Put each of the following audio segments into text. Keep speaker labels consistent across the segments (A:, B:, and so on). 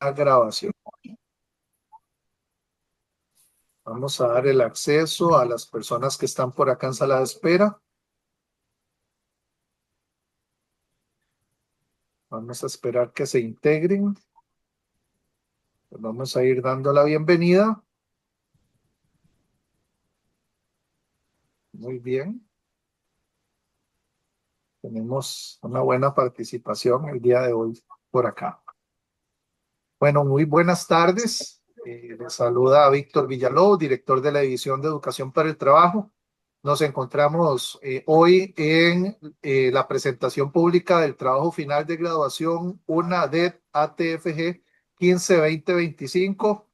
A: La grabación. Vamos a dar el acceso a las personas que están por acá en sala de espera. Vamos a esperar que se integren. Les vamos a ir dando la bienvenida. Muy bien. Tenemos una buena participación el día de hoy por acá. Bueno, muy buenas tardes. Les saluda Víctor Villalobos, director de la División de Educación para el Trabajo. Nos encontramos hoy en la presentación pública del trabajo final de graduación UNADET ATFG 15-20-25.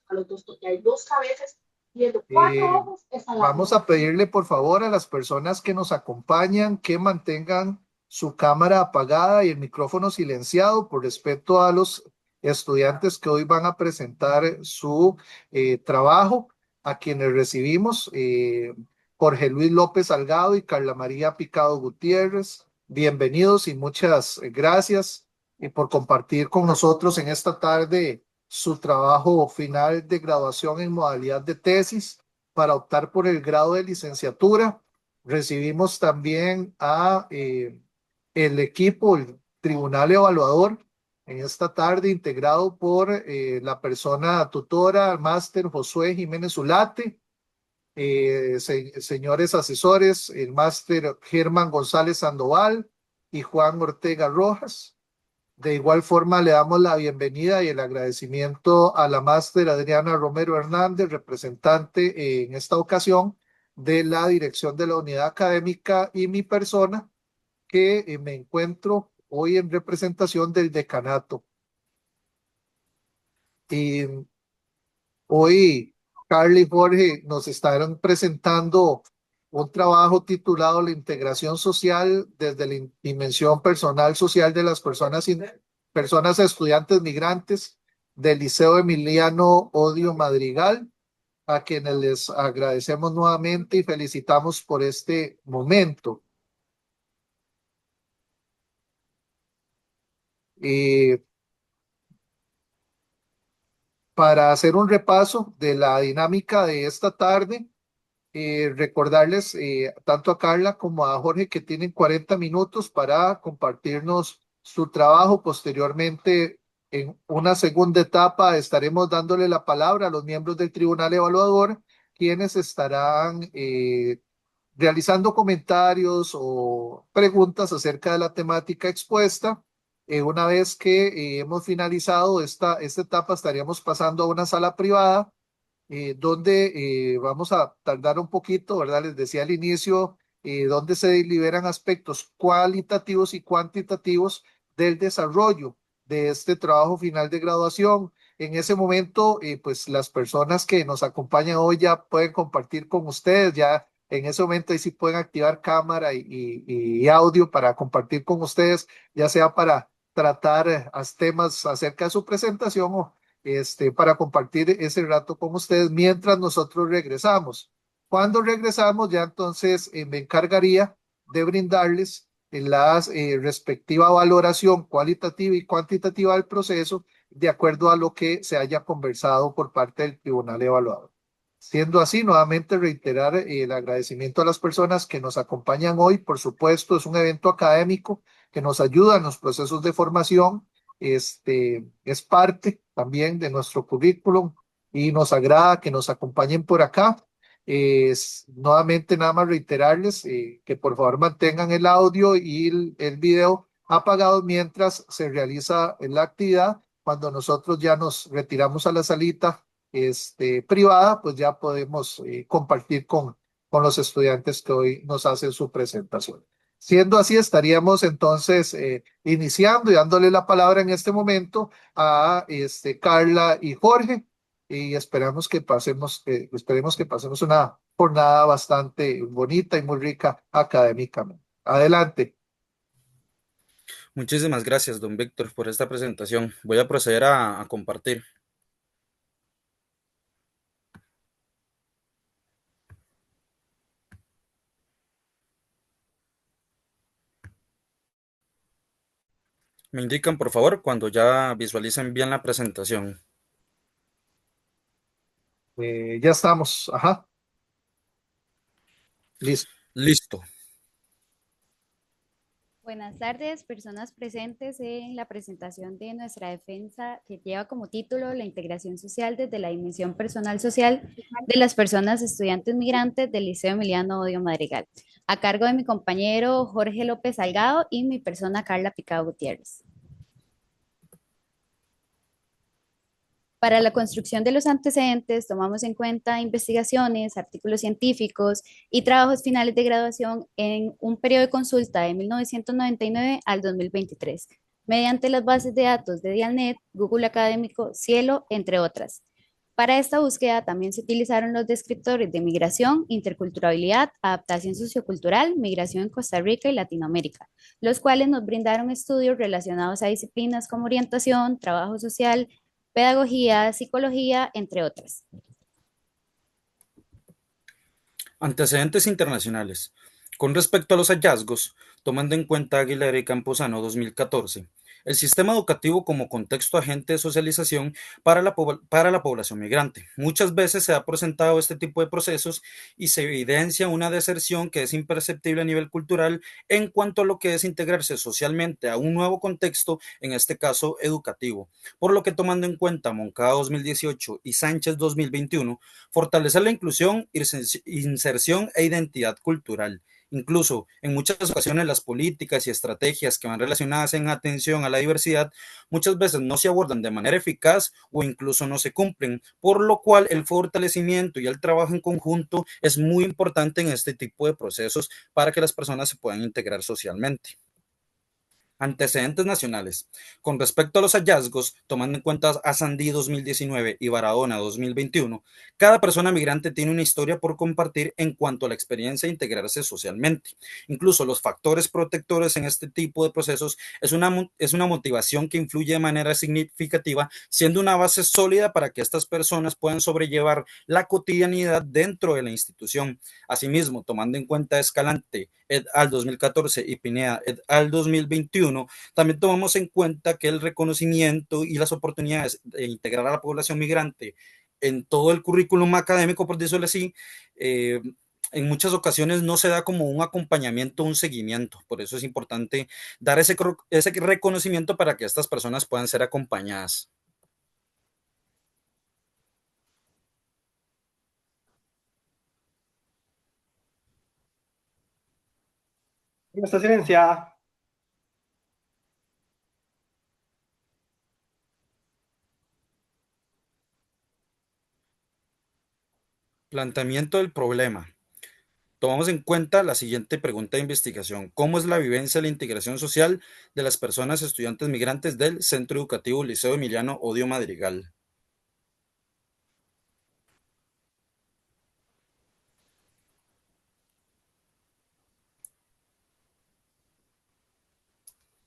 B: A los dos, porque hay dos cabezas y los cuatro
A: Eh,
B: ojos están la
A: Vamos
B: misma.
A: a pedirle por favor a las personas que nos acompañan que mantengan su cámara apagada y el micrófono silenciado por respeto a los estudiantes que hoy van a presentar su trabajo, a quienes recibimos, Jorge Luis López Salgado y Carla María Picado Gutiérrez. Bienvenidos y muchas gracias por compartir con nosotros en esta tarde su trabajo final de graduación en modalidad de tesis para optar por el grado de licenciatura. Recibimos también a el equipo, el tribunal evaluador, en esta tarde integrado por la persona tutora, máster Josué Jiménez Ulate, señores asesores, el máster Germán González Sandoval y Juan Ortega Rojas. De igual forma, le damos la bienvenida y el agradecimiento a la máster Adriana Romero Hernández, representante en esta ocasión de la dirección de la unidad académica y mi persona, que me encuentro hoy en representación del decanato. Y hoy Carly y Jorge nos estarán presentando un trabajo titulado La integración social desde la dimensión personal social de las personas estudiantes migrantes del Liceo Emiliano Odio Madrigal, a quienes les agradecemos nuevamente y felicitamos por este momento. Eh, para hacer un repaso de la dinámica de esta tarde, recordarles tanto a Carla como a Jorge que tienen 40 minutos para compartirnos su trabajo. Posteriormente, en una segunda etapa, estaremos dándole la palabra a los miembros del Tribunal Evaluador, quienes estarán realizando comentarios o preguntas acerca de la temática expuesta. Una vez que hemos finalizado esta etapa, estaríamos pasando a una sala privada donde vamos a tardar un poquito, ¿verdad? Les decía al inicio, donde se deliberan aspectos cualitativos y cuantitativos del desarrollo de este trabajo final de graduación. En ese momento, pues las personas que nos acompañan hoy ya pueden compartir con ustedes, ya en ese momento ahí sí pueden activar cámara y audio para compartir con ustedes, ya sea para tratar temas acerca de su presentación o para compartir ese rato con ustedes mientras nosotros regresamos. Cuando regresamos, ya entonces me encargaría de brindarles la respectiva valoración cualitativa y cuantitativa del proceso de acuerdo a lo que se haya conversado por parte del tribunal evaluador. Siendo así, nuevamente reiterar el agradecimiento a las personas que nos acompañan hoy. Por supuesto, es un evento académico que nos ayuda en los procesos de formación. Es parte también de nuestro currículum y nos agrada que nos acompañen por acá. Nuevamente, nada más reiterarles que por favor mantengan el audio y el video apagados mientras se realiza la actividad. Cuando nosotros ya nos retiramos a la salita privada, pues ya podemos compartir con los estudiantes que hoy nos hacen su presentación. Siendo así, estaríamos entonces iniciando y dándole la palabra en este momento a Carla y Jorge y esperemos que pasemos una jornada bastante bonita y muy rica académicamente. Adelante.
C: Muchísimas gracias, don Víctor, por esta presentación. Voy a proceder a compartir. Me indican, por favor, cuando ya visualicen bien la presentación.
A: Ya estamos, ajá, listo.
C: Listo.
D: Buenas tardes, personas presentes en la presentación de nuestra defensa que lleva como título la integración social desde la dimensión personal social de las personas estudiantes migrantes del Liceo Emiliano Odio Madrigal, a cargo de mi compañero Jorge López Salgado y mi persona Carla Picado Gutiérrez. Para la construcción de los antecedentes, tomamos en cuenta investigaciones, artículos científicos y trabajos finales de graduación en un periodo de consulta de 1999 al 2023, mediante las bases de datos de Dialnet, Google Académico, Cielo, entre otras. Para esta búsqueda también se utilizaron los descriptores de migración, interculturalidad, adaptación sociocultural, migración en Costa Rica y Latinoamérica, los cuales nos brindaron estudios relacionados a disciplinas como orientación, trabajo social, pedagogía, psicología, entre otras.
C: Antecedentes internacionales. Con respecto a los hallazgos, tomando en cuenta Aguilera y Camposano 2014, el sistema educativo como contexto agente de socialización para la población migrante. Muchas veces se ha presentado este tipo de procesos y se evidencia una deserción que es imperceptible a nivel cultural en cuanto a lo que es integrarse socialmente a un nuevo contexto, en este caso educativo. Por lo que tomando en cuenta Moncada 2018 y Sánchez 2021, fortalecer la inclusión, inserción e identidad cultural. Incluso en muchas ocasiones las políticas y estrategias que van relacionadas en atención a la diversidad muchas veces no se abordan de manera eficaz o incluso no se cumplen, por lo cual el fortalecimiento y el trabajo en conjunto es muy importante en este tipo de procesos para que las personas se puedan integrar socialmente. Antecedentes nacionales. Con respecto a los hallazgos, tomando en cuenta a Sandí 2019 y Barahona 2021, cada persona migrante tiene una historia por compartir en cuanto a la experiencia de integrarse socialmente. Incluso los factores protectores en este tipo de procesos es una motivación que influye de manera significativa, siendo una base sólida para que estas personas puedan sobrellevar la cotidianidad dentro de la institución. Asimismo, tomando en cuenta Escalante et al 2014 y Pineda et al 2021, también tomamos en cuenta que el reconocimiento y las oportunidades de integrar a la población migrante en todo el currículum académico, por decirlo así, en muchas ocasiones no se da como un acompañamiento, un seguimiento. Por eso es importante dar ese reconocimiento para que estas personas puedan ser acompañadas.
E: Está silenciada.
C: Planteamiento del problema. Tomamos en cuenta la siguiente pregunta de investigación. ¿Cómo es la vivencia de la integración social de las personas estudiantes migrantes del Centro Educativo Liceo Emiliano Odio Madrigal?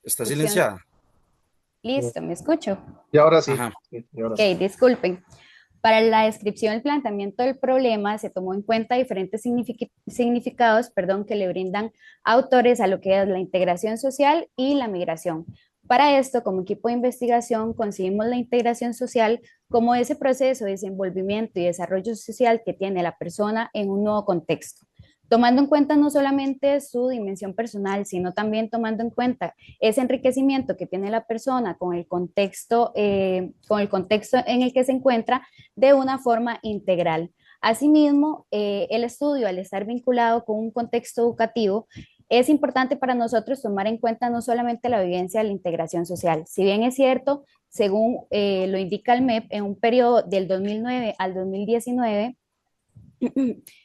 C: ¿Está
D: Opción.
C: silenciada?
D: Listo, ¿me escucho?
A: Y ahora sí.
C: Ajá.
A: Y ahora
D: Ok,
A: sí.
D: disculpen. Para la descripción del planteamiento del problema se tomó en cuenta diferentes significados, que le brindan autores a lo que es la integración social y la migración. Para esto, como equipo de investigación, concibimos la integración social como ese proceso de desenvolvimiento y desarrollo social que tiene la persona en un nuevo contexto, tomando en cuenta no solamente su dimensión personal, sino también tomando en cuenta ese enriquecimiento que tiene la persona con el contexto en el que se encuentra de una forma integral. Asimismo, el estudio, al estar vinculado con un contexto educativo, es importante para nosotros tomar en cuenta no solamente la vivencia de la integración social. Si bien es cierto, según lo indica el MEP, en un periodo del 2009 al 2019,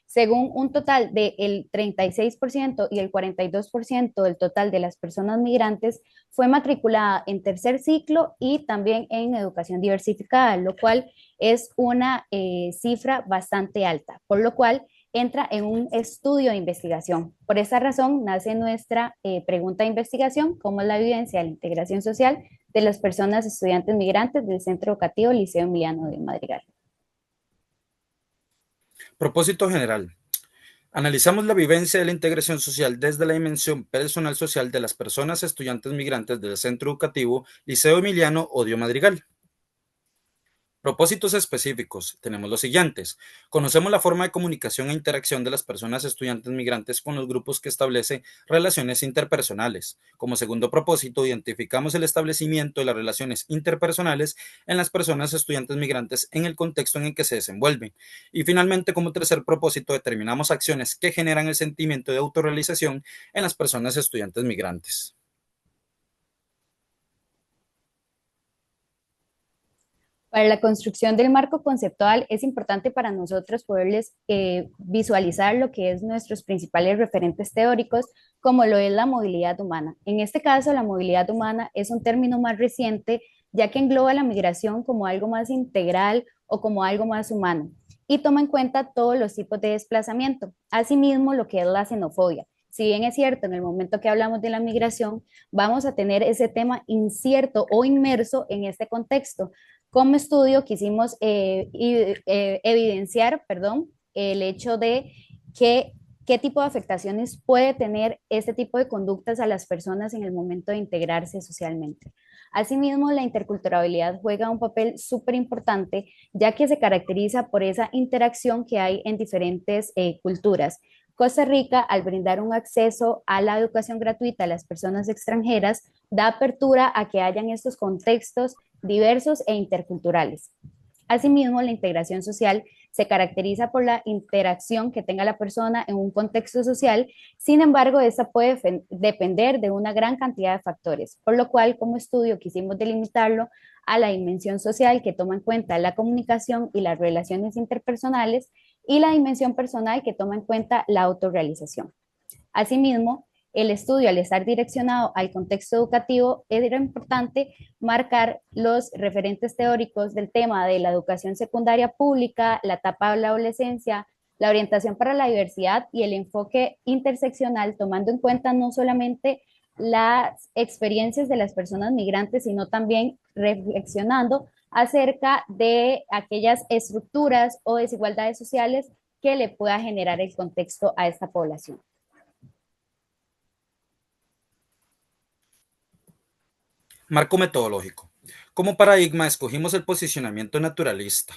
D: según un total del 36% y el 42% del total de las personas migrantes fue matriculada en tercer ciclo y también en educación diversificada, lo cual es una cifra bastante alta, por lo cual entra en un estudio de investigación. Por esa razón nace nuestra pregunta de investigación, ¿cómo es la vivencia de la integración social de las personas estudiantes migrantes del Centro Educativo Liceo Emiliano de Madrigal?
C: Propósito general. Analizamos la vivencia de la integración social desde la dimensión personal social de las personas estudiantes migrantes del Centro Educativo Liceo Emiliano Odio Madrigal. Propósitos específicos. Tenemos los siguientes. Conocemos la forma de comunicación e interacción de las personas estudiantes migrantes con los grupos que establece relaciones interpersonales. Como segundo propósito, identificamos el establecimiento de las relaciones interpersonales en las personas estudiantes migrantes en el contexto en el que se desenvuelven. Y finalmente, como tercer propósito, determinamos acciones que generan el sentimiento de autorrealización en las personas estudiantes migrantes.
D: Para la construcción del marco conceptual es importante para nosotros poderles visualizar lo que es nuestros principales referentes teóricos, como lo es la movilidad humana. En este caso, la movilidad humana es un término más reciente, ya que engloba la migración como algo más integral o como algo más humano, y toma en cuenta todos los tipos de desplazamiento. Asimismo, lo que es la xenofobia. Si bien es cierto, en el momento que hablamos de la migración, vamos a tener ese tema incierto o inmerso en este contexto. Como estudio quisimos evidenciar, perdón, el hecho de qué tipo de afectaciones puede tener este tipo de conductas a las personas en el momento de integrarse socialmente. Asimismo, la interculturalidad juega un papel súper importante, ya que se caracteriza por esa interacción que hay en diferentes culturas. Costa Rica, al brindar un acceso a la educación gratuita a las personas extranjeras, da apertura a que hayan estos contextos diversos e interculturales. Asimismo, la integración social se caracteriza por la interacción que tenga la persona en un contexto social. Sin embargo, esta puede depender de una gran cantidad de factores, por lo cual como estudio quisimos delimitarlo a la dimensión social, que toma en cuenta la comunicación y las relaciones interpersonales, y la dimensión personal, que toma en cuenta la autorrealización. Asimismo, el estudio, al estar direccionado al contexto educativo, era importante marcar los referentes teóricos del tema de la educación secundaria pública, la etapa de la adolescencia, la orientación para la diversidad y el enfoque interseccional, tomando en cuenta no solamente las experiencias de las personas migrantes, sino también reflexionando acerca de aquellas estructuras o desigualdades sociales que le pueda generar el contexto a esta población.
C: Marco metodológico. Como paradigma escogimos el posicionamiento naturalista.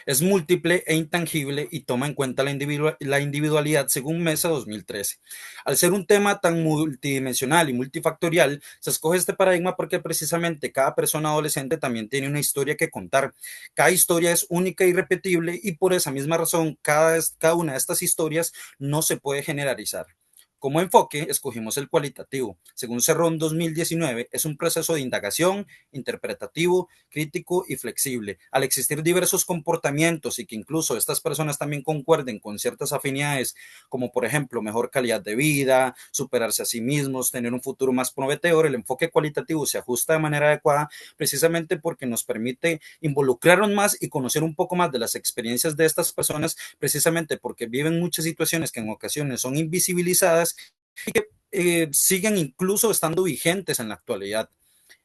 C: Es múltiple e intangible y toma en cuenta la individualidad según Mesa 2013. Al ser un tema tan multidimensional y multifactorial, se escoge este paradigma porque precisamente cada persona adolescente también tiene una historia que contar. Cada historia es única y irrepetible y por esa misma razón cada una de estas historias no se puede generalizar. Como enfoque, escogimos el cualitativo. Según Cerrón 2019, es un proceso de indagación, interpretativo, crítico y flexible. Al existir diversos comportamientos y que incluso estas personas también concuerden con ciertas afinidades, como por ejemplo mejor calidad de vida, superarse a sí mismos, tener un futuro más prometedor, el enfoque cualitativo se ajusta de manera adecuada precisamente porque nos permite involucrarnos más y conocer un poco más de las experiencias de estas personas, precisamente porque viven muchas situaciones que en ocasiones son invisibilizadas y que siguen incluso estando vigentes en la actualidad.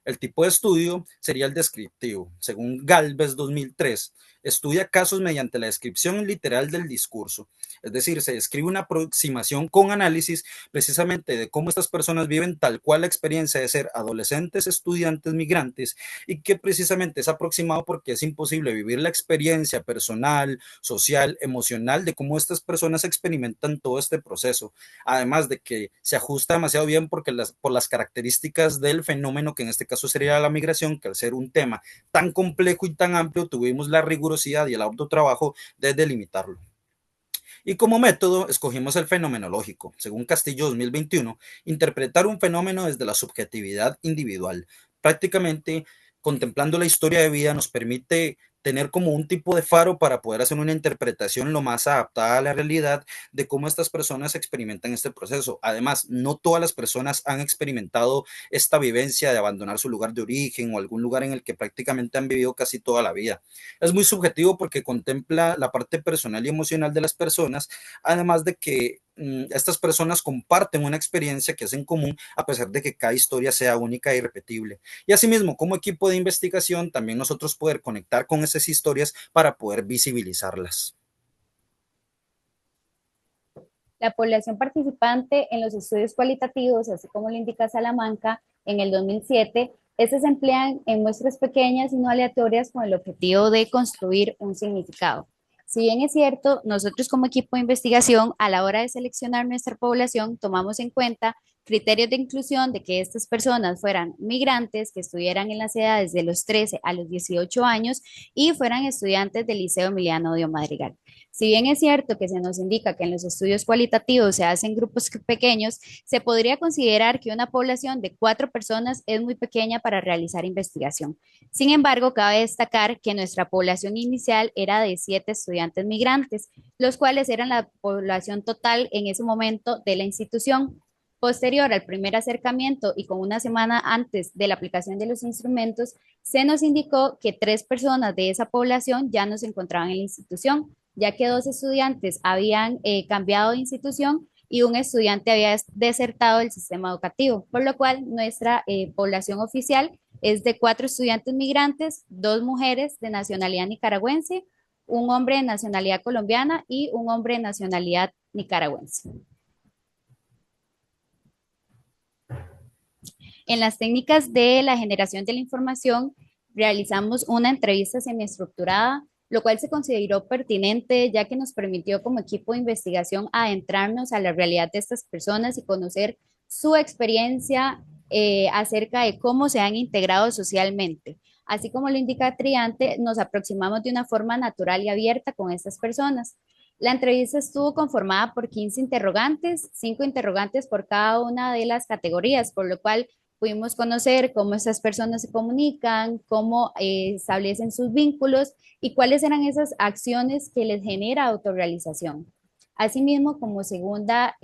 C: El tipo de estudio sería el descriptivo. Según Galvez 2003, estudia casos mediante la descripción literal del discurso. Es decir, se describe una aproximación con análisis precisamente de cómo estas personas viven tal cual la experiencia de ser adolescentes, estudiantes, migrantes, y que precisamente es aproximado porque es imposible vivir la experiencia personal, social, emocional de cómo estas personas experimentan todo este proceso. Además de que se ajusta demasiado bien porque por las características del fenómeno, que en este caso sería la migración, que al ser un tema tan complejo y tan amplio, tuvimos la rigurosidad y el autotrabajo de delimitarlo. Y como método escogimos el fenomenológico. Según Castillo 2021, interpretar un fenómeno desde la subjetividad individual. Prácticamente contemplando la historia de vida nos permite tener como un tipo de faro para poder hacer una interpretación lo más adaptada a la realidad de cómo estas personas experimentan este proceso. Además, no todas las personas han experimentado esta vivencia de abandonar su lugar de origen o algún lugar en el que prácticamente han vivido casi toda la vida. Es muy subjetivo porque contempla la parte personal y emocional de las personas, además de que estas personas comparten una experiencia que es en común a pesar de que cada historia sea única e irrepetible. Y asimismo, como equipo de investigación, también nosotros poder conectar con esas historias para poder visibilizarlas.
D: La población participante en los estudios cualitativos, así como lo indica Salamanca en el 2007, estos se emplean en muestras pequeñas y no aleatorias con el objetivo de construir un significado. Si bien es cierto, nosotros como equipo de investigación, a la hora de seleccionar nuestra población, tomamos en cuenta criterios de inclusión de que estas personas fueran migrantes, que estuvieran en las edades de los 13 a los 18 años y fueran estudiantes del Liceo Emiliano Dio Madrigal. Si bien es cierto que se nos indica que en los estudios cualitativos se hacen grupos pequeños, se podría considerar que una población de 4 personas es muy pequeña para realizar investigación. Sin embargo, cabe destacar que nuestra población inicial era de 7 estudiantes migrantes, los cuales eran la población total en ese momento de la institución. Posterior al primer acercamiento y con una semana antes de la aplicación de los instrumentos, se nos indicó que 3 personas de esa población ya no se encontraban en la institución, ya que 2 estudiantes habían cambiado de institución y un estudiante había desertado del sistema educativo, por lo cual nuestra población oficial es de 4 estudiantes migrantes, 2 mujeres de nacionalidad nicaragüense, un hombre de nacionalidad colombiana y un hombre de nacionalidad nicaragüense. En las técnicas de la generación de la información, realizamos una entrevista semiestructurada, lo cual se consideró pertinente ya que nos permitió como equipo de investigación adentrarnos a la realidad de estas personas y conocer su experiencia acerca de cómo se han integrado socialmente. Así como lo indica Triante, nos aproximamos de una forma natural y abierta con estas personas. La entrevista estuvo conformada por 15 interrogantes, 5 interrogantes por cada una de las categorías, por lo cual pudimos conocer cómo estas personas se comunican, cómo establecen sus vínculos y cuáles eran esas acciones que les genera autorrealización. Asimismo, como segunda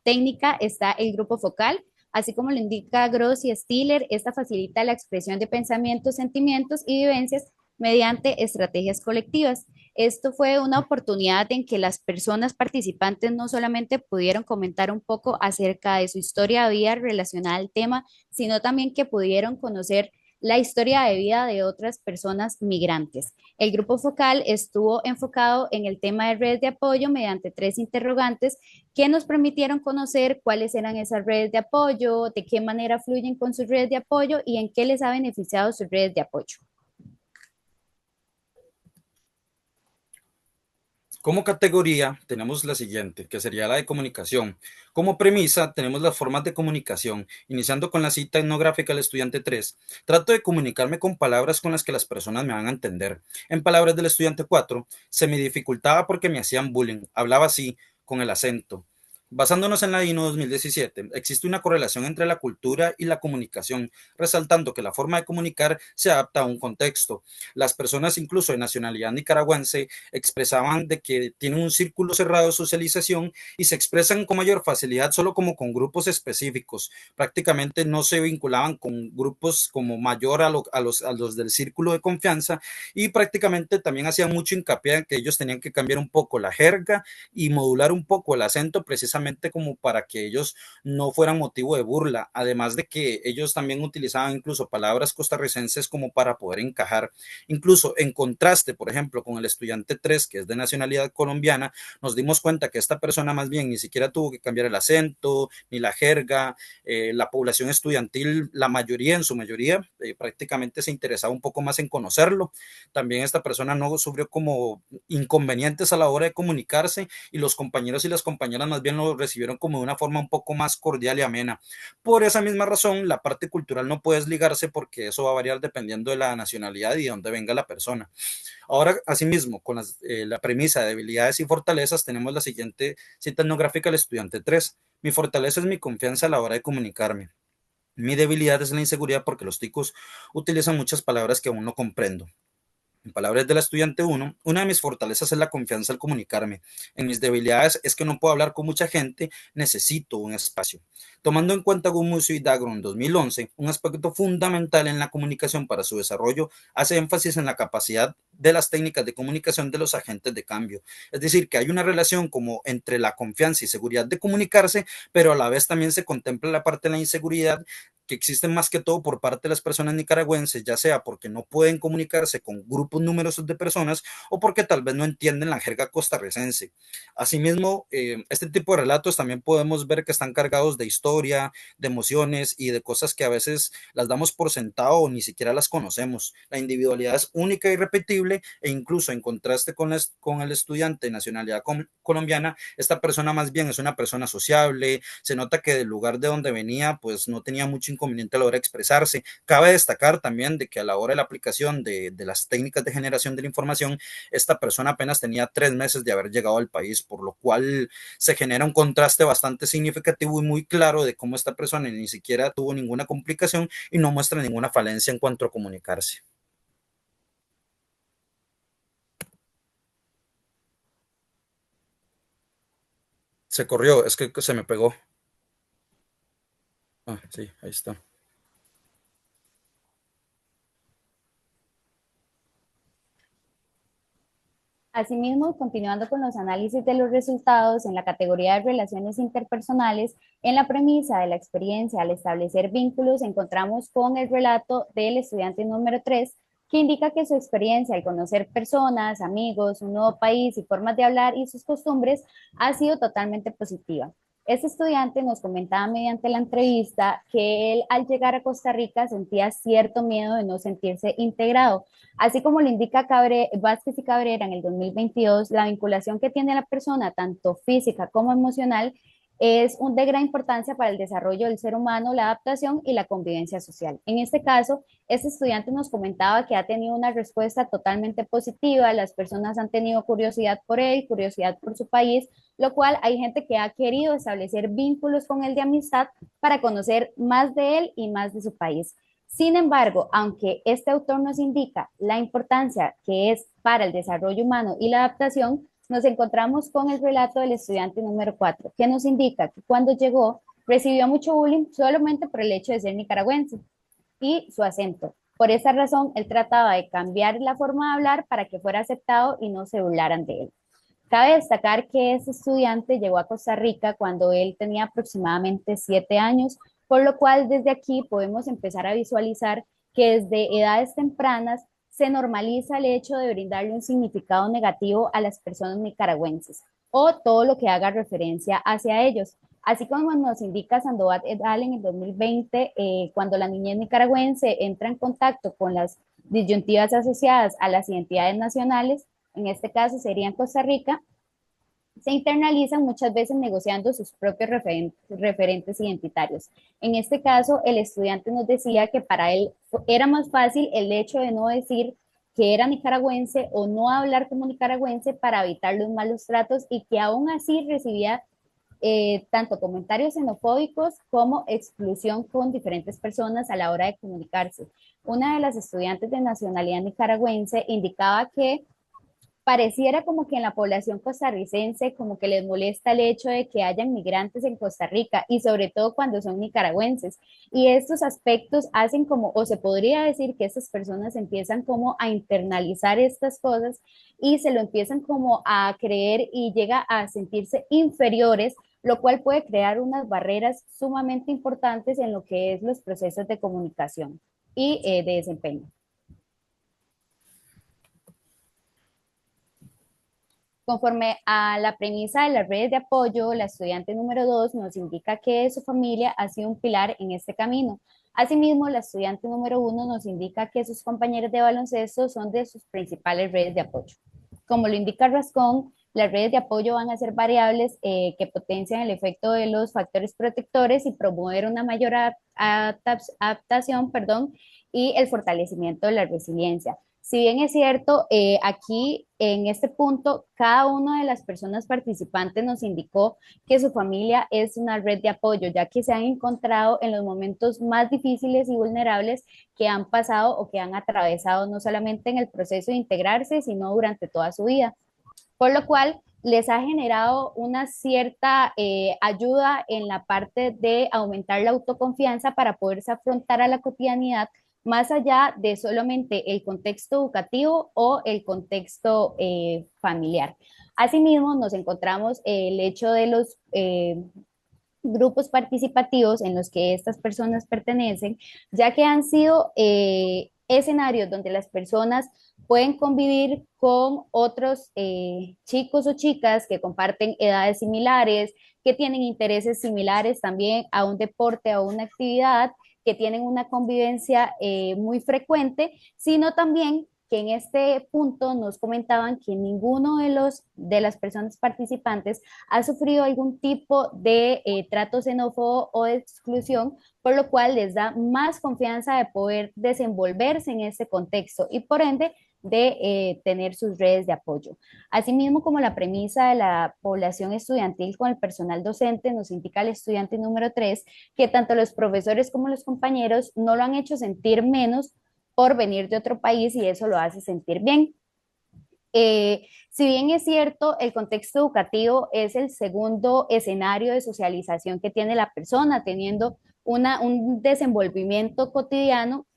D: técnica está el grupo focal. Así como lo indica Gross y Stiller, esta facilita la expresión de pensamientos, sentimientos y vivencias mediante estrategias colectivas. Esto fue una oportunidad en que las personas participantes no solamente pudieron comentar un poco acerca de su historia de vida relacionada al tema, sino también que pudieron conocer la historia de vida de otras personas migrantes. El grupo focal estuvo enfocado en el tema de redes de apoyo mediante 3 interrogantes que nos permitieron conocer cuáles eran esas redes de apoyo, de qué manera fluyen con sus redes de apoyo y en qué les ha beneficiado sus redes de apoyo.
C: Como categoría tenemos la siguiente, que sería la de comunicación. Como premisa tenemos las formas de comunicación, iniciando con la cita etnográfica del estudiante 3. Trato de comunicarme con palabras con las que las personas me van a entender. En palabras del estudiante 4, se me dificultaba porque me hacían bullying. Hablaba así, con el acento. Basándonos en la DINO 2017, existe una correlación entre la cultura y la comunicación, resaltando que la forma de comunicar se adapta a un contexto. Las personas, incluso de nacionalidad nicaragüense, expresaban de que tienen un círculo cerrado de socialización y se expresan con mayor facilidad solo como con grupos específicos. Prácticamente no se vinculaban con grupos como mayor a los del círculo de confianza y prácticamente también hacían mucho hincapié en que ellos tenían que cambiar un poco la jerga y modular un poco el acento precisamente como para que ellos no fueran motivo de burla, además de que ellos también utilizaban incluso palabras costarricenses como para poder encajar. Incluso en contraste, por ejemplo, con el estudiante 3, que es de nacionalidad colombiana, nos dimos cuenta que esta persona más bien ni siquiera tuvo que cambiar el acento, ni la jerga. La población estudiantil, la mayoría, en su mayoría, prácticamente se interesaba un poco más en conocerlo. También esta persona no sufrió como inconvenientes a la hora de comunicarse y los compañeros y las compañeras más bien lo recibieron como de una forma un poco más cordial y amena. Por esa misma razón, la parte cultural no puede desligarse porque eso va a variar dependiendo de la nacionalidad y de dónde venga la persona. Ahora, asimismo, con la premisa de debilidades y fortalezas, tenemos la siguiente cita etnográfica del estudiante 3. Mi fortaleza es mi confianza a la hora de comunicarme. Mi debilidad es la inseguridad porque los ticos utilizan muchas palabras que aún no comprendo. En palabras del estudiante 1, una de mis fortalezas es la confianza al comunicarme. En mis debilidades es que no puedo hablar con mucha gente, necesito un espacio. Tomando en cuenta Gumucio y Dagro en 2011, un aspecto fundamental en la comunicación para su desarrollo hace énfasis en la capacidad de las técnicas de comunicación de los agentes de cambio. Es decir, que hay una relación como entre la confianza y seguridad de comunicarse, pero a la vez también se contempla la parte de la inseguridad que existen más que todo por parte de las personas nicaragüenses, ya sea porque no pueden comunicarse con grupos numerosos de personas o porque tal vez no entienden la jerga costarricense. Asimismo, este tipo de relatos también podemos ver que están cargados de historia, de emociones y de cosas que a veces las damos por sentado o ni siquiera las conocemos. La individualidad es única y repetible e incluso en contraste con el estudiante de nacionalidad colombiana, esta persona más bien es una persona sociable, se nota que del lugar de donde venía pues no tenía mucho inconveniente a la hora de expresarse. Cabe destacar también de que a la hora de la aplicación de las técnicas de generación de la información, esta persona apenas tenía 3 meses de haber llegado al país, por lo cual se genera un contraste bastante significativo y muy claro de cómo esta persona ni siquiera tuvo ninguna complicación y no muestra ninguna falencia en cuanto a comunicarse. Se corrió, es que se me pegó. Ah, sí, ahí está.
D: Asimismo, continuando con los análisis de los resultados en la categoría de relaciones interpersonales, en la premisa de la experiencia al establecer vínculos, encontramos con el relato del estudiante número 3, que indica que su experiencia al conocer personas, amigos, un nuevo país y formas de hablar y sus costumbres ha sido totalmente positiva. Este estudiante nos comentaba mediante la entrevista que él al llegar a Costa Rica sentía cierto miedo de no sentirse integrado. Así como lo indica Vázquez y Cabrera en el 2022, la vinculación que tiene la persona, tanto física como emocional, es de gran importancia para el desarrollo del ser humano, la adaptación y la convivencia social. En este caso, este estudiante nos comentaba que ha tenido una respuesta totalmente positiva, las personas han tenido curiosidad por él, curiosidad por su país, lo cual hay gente que ha querido establecer vínculos con él de amistad para conocer más de él y más de su país. Sin embargo, aunque este autor nos indica la importancia que es para el desarrollo humano y la adaptación, nos encontramos con el relato del estudiante número 4, que nos indica que cuando llegó recibió mucho bullying solamente por el hecho de ser nicaragüense y su acento. Por esa razón, él trataba de cambiar la forma de hablar para que fuera aceptado y no se burlaran de él. Cabe destacar que ese estudiante llegó a Costa Rica cuando él tenía aproximadamente 7 años, por lo cual desde aquí podemos empezar a visualizar que desde edades tempranas se normaliza el hecho de brindarle un significado negativo a las personas nicaragüenses o todo lo que haga referencia hacia ellos. Así como nos indica Sandoval et al. En el 2020, cuando la niñez nicaragüense entra en contacto con las disyuntivas asociadas a las identidades nacionales, en este caso sería en Costa Rica, se internalizan muchas veces negociando sus propios referentes identitarios. En este caso, el estudiante nos decía que para él era más fácil el hecho de no decir que era nicaragüense o no hablar como nicaragüense para evitar los malos tratos y que aún así recibía tanto comentarios xenofóbicos como exclusión con diferentes personas a la hora de comunicarse. Una de las estudiantes de nacionalidad nicaragüense indicaba que pareciera como que en la población costarricense como que les molesta el hecho de que hayan migrantes en Costa Rica y sobre todo cuando son nicaragüenses. Y estos aspectos hacen como, o se podría decir que estas personas empiezan como a internalizar estas cosas y se lo empiezan como a creer y llega a sentirse inferiores, lo cual puede crear unas barreras sumamente importantes en lo que es los procesos de comunicación y de desempeño. Conforme a la premisa de las redes de apoyo, la estudiante número 2 nos indica que su familia ha sido un pilar en este camino. Asimismo, la estudiante número 1 nos indica que sus compañeros de baloncesto son de sus principales redes de apoyo. Como lo indica Rascón, las redes de apoyo van a ser variables que potencian el efecto de los factores protectores y promover una mayor adaptación, y el fortalecimiento de la resiliencia. Si bien es cierto, aquí en este punto, cada una de las personas participantes nos indicó que su familia es una red de apoyo, ya que se han encontrado en los momentos más difíciles y vulnerables que han pasado o que han atravesado no solamente en el proceso de integrarse, sino durante toda su vida. Por lo cual, les ha generado una cierta ayuda en la parte de aumentar la autoconfianza para poderse afrontar a la cotidianidad más allá de solamente el contexto educativo o el contexto familiar. Asimismo, nos encontramos el hecho de los grupos participativos en los que estas personas pertenecen, ya que han sido escenarios donde las personas pueden convivir con otros chicos o chicas que comparten edades similares, que tienen intereses similares también a un deporte o una actividad, que tienen una convivencia muy frecuente, sino también que en este punto nos comentaban que ninguno de las personas participantes ha sufrido algún tipo de trato xenófobo o de exclusión, por lo cual les da más confianza de poder desenvolverse en ese contexto y por ende de tener sus redes de apoyo. Asimismo, como la premisa de la población estudiantil con el personal docente, nos indica el estudiante número 3 que tanto los profesores como los compañeros no lo han hecho sentir menos por venir de otro país y eso lo hace sentir bien. Si bien es cierto, el contexto educativo es el segundo escenario de socialización que tiene la persona, teniendo un desenvolvimiento cotidiano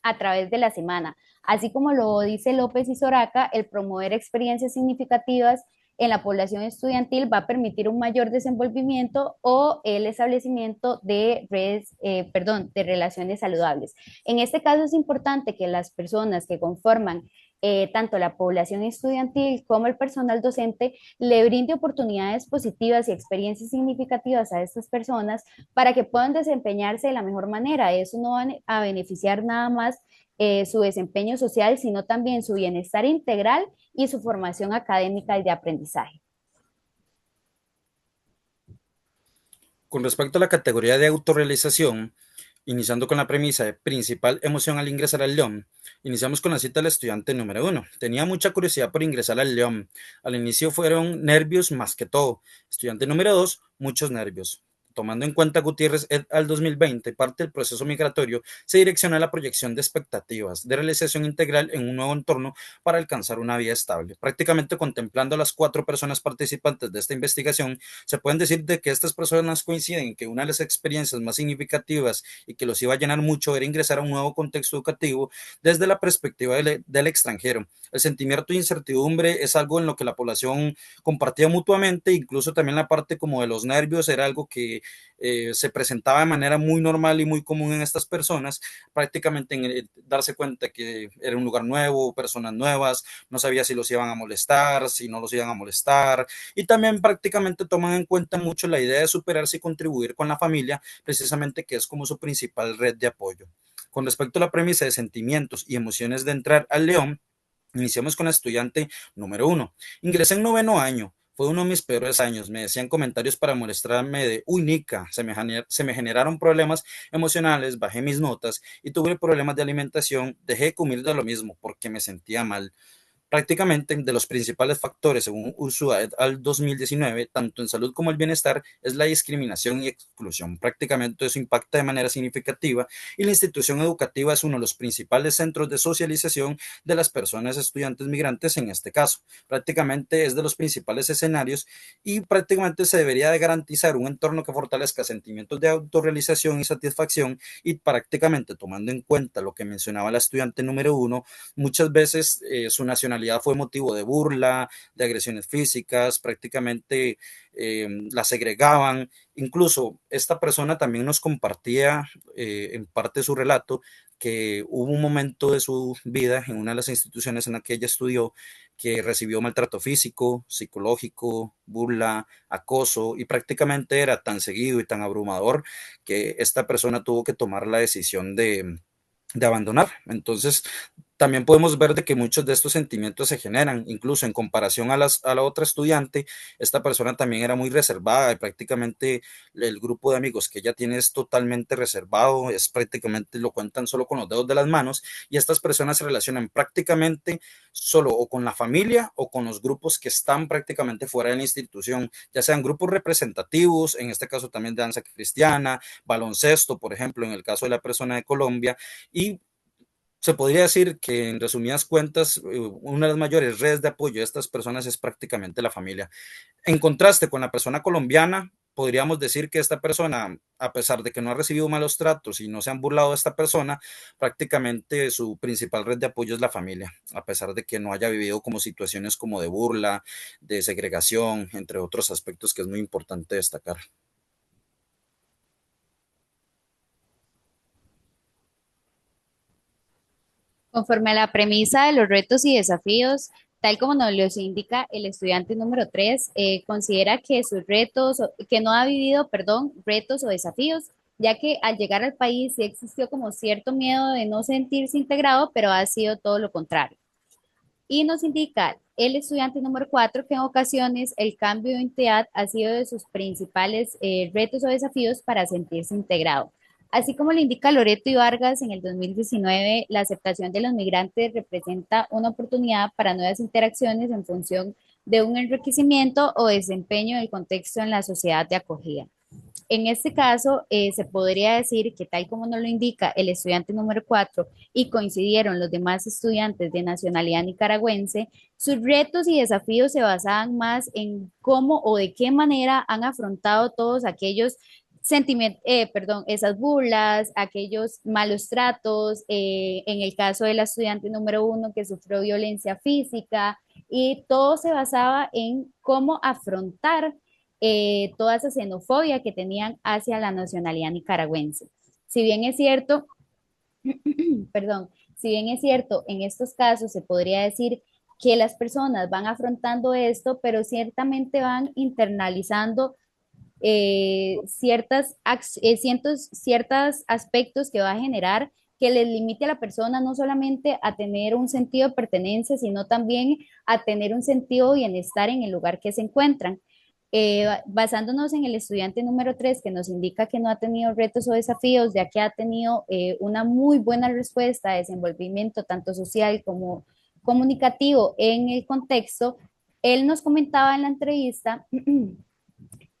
D: a través de la semana. Así como lo dice López y Soraca, el promover experiencias significativas en la población estudiantil va a permitir un mayor desenvolvimiento o el establecimiento de redes, de relaciones saludables. En este caso es importante que las personas que conforman tanto la población estudiantil como el personal docente le brinde oportunidades positivas y experiencias significativas a estas personas para que puedan desempeñarse de la mejor manera. Eso no va a beneficiar nada más su desempeño social, sino también su bienestar integral y su formación académica y de aprendizaje.
C: Con respecto a la categoría de autorrealización, iniciando con la premisa de principal emoción al ingresar al León, iniciamos con la cita del estudiante número 1. Tenía mucha curiosidad por ingresar al León. Al inicio fueron nervios más que todo. Estudiante número 2, muchos nervios. Tomando en cuenta Gutiérrez et al 2020, parte del proceso migratorio se direcciona a la proyección de expectativas de realización integral en un nuevo entorno para alcanzar una vida estable. Prácticamente contemplando a las 4 personas participantes de esta investigación, se pueden decir de que estas personas coinciden en que una de las experiencias más significativas y que los iba a llenar mucho era ingresar a un nuevo contexto educativo desde la perspectiva del extranjero. El sentimiento de incertidumbre es algo en lo que la población compartía mutuamente, incluso también la parte como de los nervios era algo que se presentaba de manera muy normal y muy común en estas personas, prácticamente en darse cuenta que era un lugar nuevo, personas nuevas, no sabía si los iban a molestar, si no los iban a molestar, y también prácticamente toman en cuenta mucho la idea de superarse y contribuir con la familia, precisamente que es como su principal red de apoyo. Con respecto a la premisa de sentimientos y emociones de entrar al León, iniciamos con la estudiante número 1. Ingresé en noveno año. Fue uno de mis peores años. Me decían comentarios para molestarme de, uy, Nica, se me generaron problemas emocionales, bajé mis notas y tuve problemas de alimentación. Dejé de comer de lo mismo porque me sentía mal. Prácticamente de los principales factores, según Ursula et al 2019, tanto en salud como el bienestar, es la discriminación y exclusión. Prácticamente eso impacta de manera significativa y la institución educativa es uno de los principales centros de socialización de las personas estudiantes migrantes en este caso. Prácticamente es de los principales escenarios y prácticamente se debería de garantizar un entorno que fortalezca sentimientos de autorrealización y satisfacción y prácticamente tomando en cuenta lo que mencionaba la estudiante número 1, muchas veces su nacionalidad fue motivo de burla, de agresiones físicas, prácticamente la segregaban. Incluso esta persona también nos compartía en parte de su relato que hubo un momento de su vida en una de las instituciones en la que ella estudió que recibió maltrato físico, psicológico, burla, acoso y prácticamente era tan seguido y tan abrumador que esta persona tuvo que tomar la decisión de abandonar. Entonces, también podemos ver de que muchos de estos sentimientos se generan, incluso en comparación a la otra estudiante, esta persona también era muy reservada y prácticamente el grupo de amigos que ella tiene es totalmente reservado, es prácticamente lo cuentan solo con los dedos de las manos y estas personas se relacionan prácticamente solo o con la familia o con los grupos que están prácticamente fuera de la institución, ya sean grupos representativos, en este caso también de danza cristiana, baloncesto, por ejemplo, en el caso de la persona de Colombia, y se podría decir que en resumidas cuentas, una de las mayores redes de apoyo de estas personas es prácticamente la familia. En contraste con la persona colombiana, podríamos decir que esta persona, a pesar de que no ha recibido malos tratos y no se han burlado de esta persona, prácticamente su principal red de apoyo es la familia, a pesar de que no haya vivido como situaciones como de burla, de segregación, entre otros aspectos que es muy importante destacar.
D: Conforme a la premisa de los retos y desafíos, tal como nos los indica el estudiante número 3, considera que sus retos, que no ha vivido, perdón, retos o desafíos, ya que al llegar al país sí existió como cierto miedo de no sentirse integrado, pero ha sido todo lo contrario. Y nos indica el estudiante número 4 que en ocasiones el cambio de identidad ha sido de sus principales retos o desafíos para sentirse integrado. Así como lo indica Loreto y Vargas en el 2019, la aceptación de los migrantes representa una oportunidad para nuevas interacciones en función de un enriquecimiento o desempeño del contexto en la sociedad de acogida. En este caso, se podría decir que tal como nos lo indica el estudiante número 4 y coincidieron los demás estudiantes de nacionalidad nicaragüense, sus retos y desafíos se basaban más en cómo o de qué manera han afrontado todos aquellos sentimientos, perdón, esas burlas, aquellos malos tratos, en el caso del estudiante número 1 que sufrió violencia física, y todo se basaba en cómo afrontar toda esa xenofobia que tenían hacia la nacionalidad nicaragüense. Si bien es cierto, perdón, si bien es cierto, en estos casos se podría decir que las personas van afrontando esto, pero ciertamente van internalizando ciertos aspectos que va a generar que les limite a la persona no solamente a tener un sentido de pertenencia, sino también a tener un sentido de bienestar en el lugar que se encuentran. Basándonos en el estudiante número 3 que nos indica que no ha tenido retos o desafíos, ya que ha tenido una muy buena respuesta de desenvolvimiento tanto social como comunicativo en el contexto, él nos comentaba en la entrevista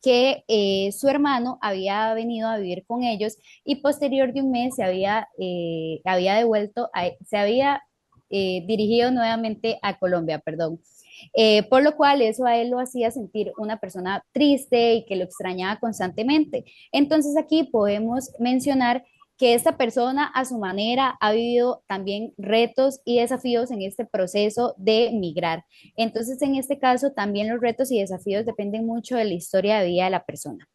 D: que su hermano había venido a vivir con ellos y posterior de un mes había devuelto, se había dirigido nuevamente a Colombia, perdón. Por lo cual eso a él lo hacía sentir una persona triste y que lo extrañaba constantemente. Entonces aquí podemos mencionar que esta persona a su manera ha vivido también retos y desafíos en este proceso de migrar. Entonces, en este caso, también los retos y desafíos dependen mucho de la historia de vida de la persona.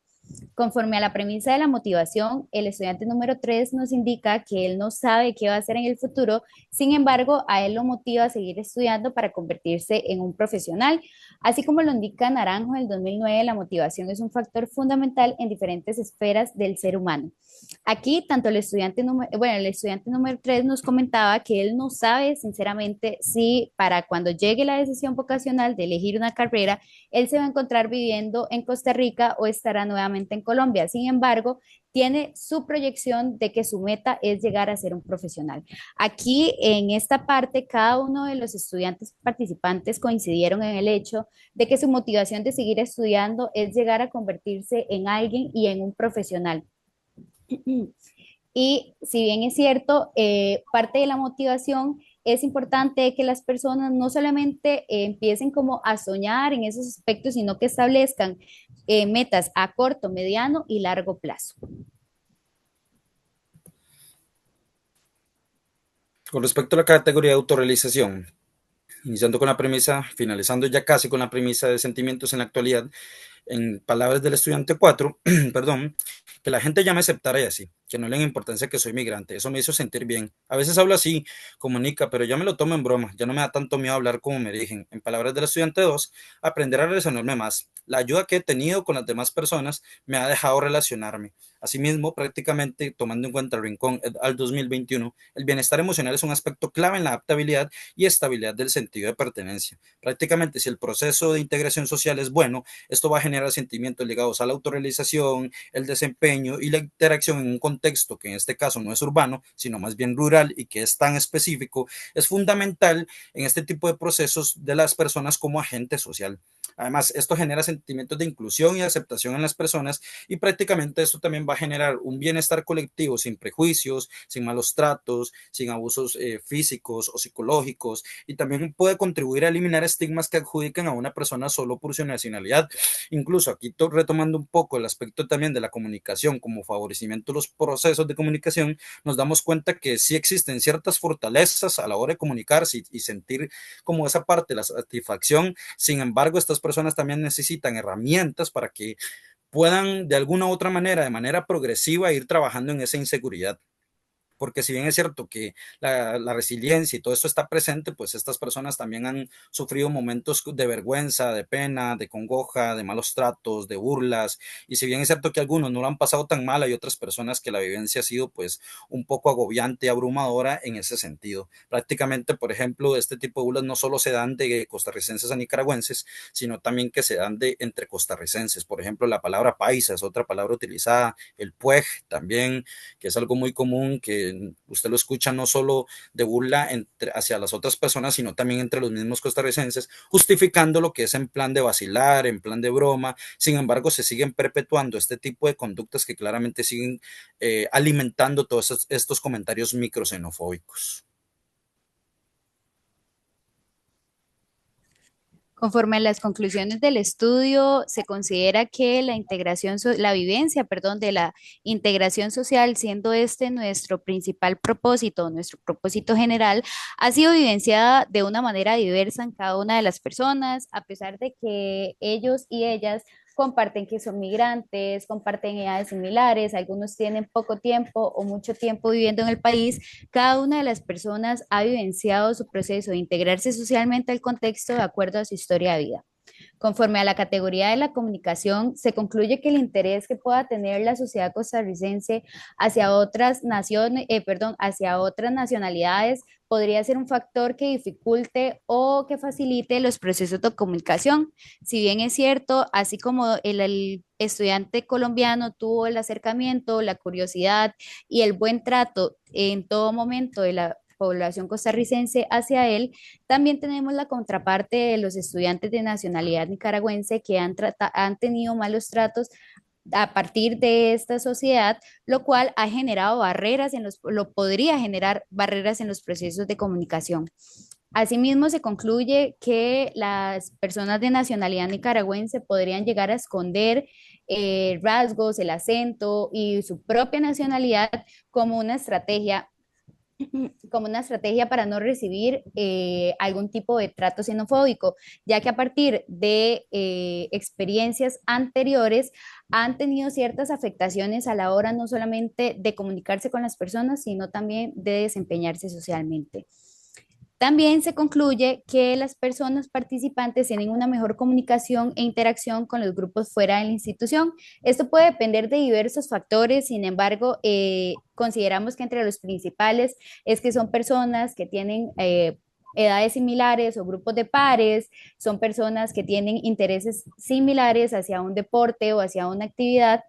D: Conforme a la premisa de la motivación, el estudiante número 3 nos indica que él no sabe qué va a hacer en el futuro, sin embargo, a él lo motiva a seguir estudiando para convertirse en un profesional. Así como lo indica Naranjo en el 2009, la motivación es un factor fundamental en diferentes esferas del ser humano. Aquí, tanto el estudiante número 3 nos comentaba que él no sabe sinceramente si para cuando llegue la decisión vocacional de elegir una carrera, él se va a encontrar viviendo en Costa Rica o estará nuevamente en Colombia. Sin embargo, tiene su proyección de que su meta es llegar a ser un profesional. Aquí, en esta parte, cada uno de los estudiantes participantes coincidieron en el hecho de que su motivación de seguir estudiando es llegar a convertirse en alguien y en un profesional. Y si bien es cierto, parte de la motivación es importante que las personas no solamente empiecen como a soñar en esos aspectos, sino que establezcan metas a corto, mediano y largo plazo.
C: Con respecto a la categoría de autorrealización, iniciando con la premisa, finalizando ya casi con la premisa de sentimientos en la actualidad, en palabras del estudiante 4, perdón, que la gente ya me aceptara y así, que no le den importancia que soy migrante, eso me hizo sentir bien. A veces hablo así, comunica, pero ya me lo tomo en broma, ya no me da tanto miedo hablar como me dirigen. En palabras del estudiante 2, aprender a relacionarme más. La ayuda que he tenido con las demás personas me ha dejado relacionarme. Asimismo, prácticamente tomando en cuenta el Rincón al 2021, el bienestar emocional es un aspecto clave en la adaptabilidad y estabilidad del sentido de pertenencia. Prácticamente, si el proceso de integración social es bueno, esto va a generar sentimientos ligados a la autorrealización, el desempeño y la interacción en un contexto que en este caso no es urbano, sino más bien rural y que es tan específico, es fundamental en este tipo de procesos de las personas como agente social. Además, esto genera sentimientos de inclusión y aceptación en las personas y prácticamente esto también va a generar un bienestar colectivo sin prejuicios, sin malos tratos, sin abusos físicos o psicológicos y también puede contribuir a eliminar estigmas que adjudican a una persona solo por su nacionalidad. Incluso aquí retomando un poco el aspecto también de la comunicación como favorecimiento de los procesos de comunicación, nos damos cuenta que sí existen ciertas fortalezas a la hora de comunicarse y sentir como esa parte de la satisfacción. Sin embargo, estas personas también necesitan herramientas para que puedan de alguna u otra manera, de manera progresiva, ir trabajando en esa inseguridad. porque si bien es cierto que la resiliencia y todo esto está presente, pues estas personas también han sufrido momentos de vergüenza, de pena, de congoja, de malos tratos, de burlas, y si bien es cierto que algunos no lo han pasado tan mal, hay otras personas que la vivencia ha sido pues un poco agobiante y abrumadora en ese sentido. Prácticamente, por ejemplo, este tipo de burlas no solo se dan de costarricenses a nicaragüenses, sino también que se dan de entre costarricenses. Por ejemplo, la palabra paisa es otra palabra utilizada, el puej también, que es algo muy común, que usted lo escucha no solo de burla hacia las otras personas, sino también entre los mismos costarricenses, justificando lo que es en plan de vacilar, en plan de broma. Sin embargo, se siguen perpetuando este tipo de conductas que claramente siguen alimentando todos estos comentarios microxenofóbicos.
D: Conforme a las conclusiones del estudio, se considera que la integración, la vivencia, perdón, de la integración social, siendo este nuestro principal propósito, nuestro propósito general, ha sido vivenciada de una manera diversa en cada una de las personas, a pesar de que ellos y ellas comparten que son migrantes, comparten edades similares, algunos tienen poco tiempo o mucho tiempo viviendo en el país. Cada una de las personas ha vivenciado su proceso de integrarse socialmente al contexto de acuerdo a su historia de vida. Conforme a la categoría de la comunicación, se concluye que el interés que pueda tener la sociedad costarricense hacia otras naciones, hacia otras nacionalidades podría ser un factor que dificulte o que facilite los procesos de comunicación. Si bien es cierto, así como el estudiante colombiano tuvo el acercamiento, la curiosidad y el buen trato en todo momento de la población costarricense hacia él, también tenemos la contraparte de los estudiantes de nacionalidad nicaragüense que han tenido malos tratos a partir de esta sociedad, lo cual ha generado barreras lo podría generar barreras en los procesos de comunicación. Asimismo, se concluye que las personas de nacionalidad nicaragüense podrían llegar a esconder rasgos, el acento y su propia nacionalidad como una estrategia para no recibir algún tipo de trato xenofóbico, ya que a partir de experiencias anteriores han tenido ciertas afectaciones a la hora no solamente de comunicarse con las personas, sino también de desempeñarse socialmente. También se concluye que las personas participantes tienen una mejor comunicación e interacción con los grupos fuera de la institución. Esto puede depender de diversos factores, sin embargo, consideramos que entre los principales es que son personas que tienen edades similares o grupos de pares, son personas que tienen intereses similares hacia un deporte o hacia una actividad.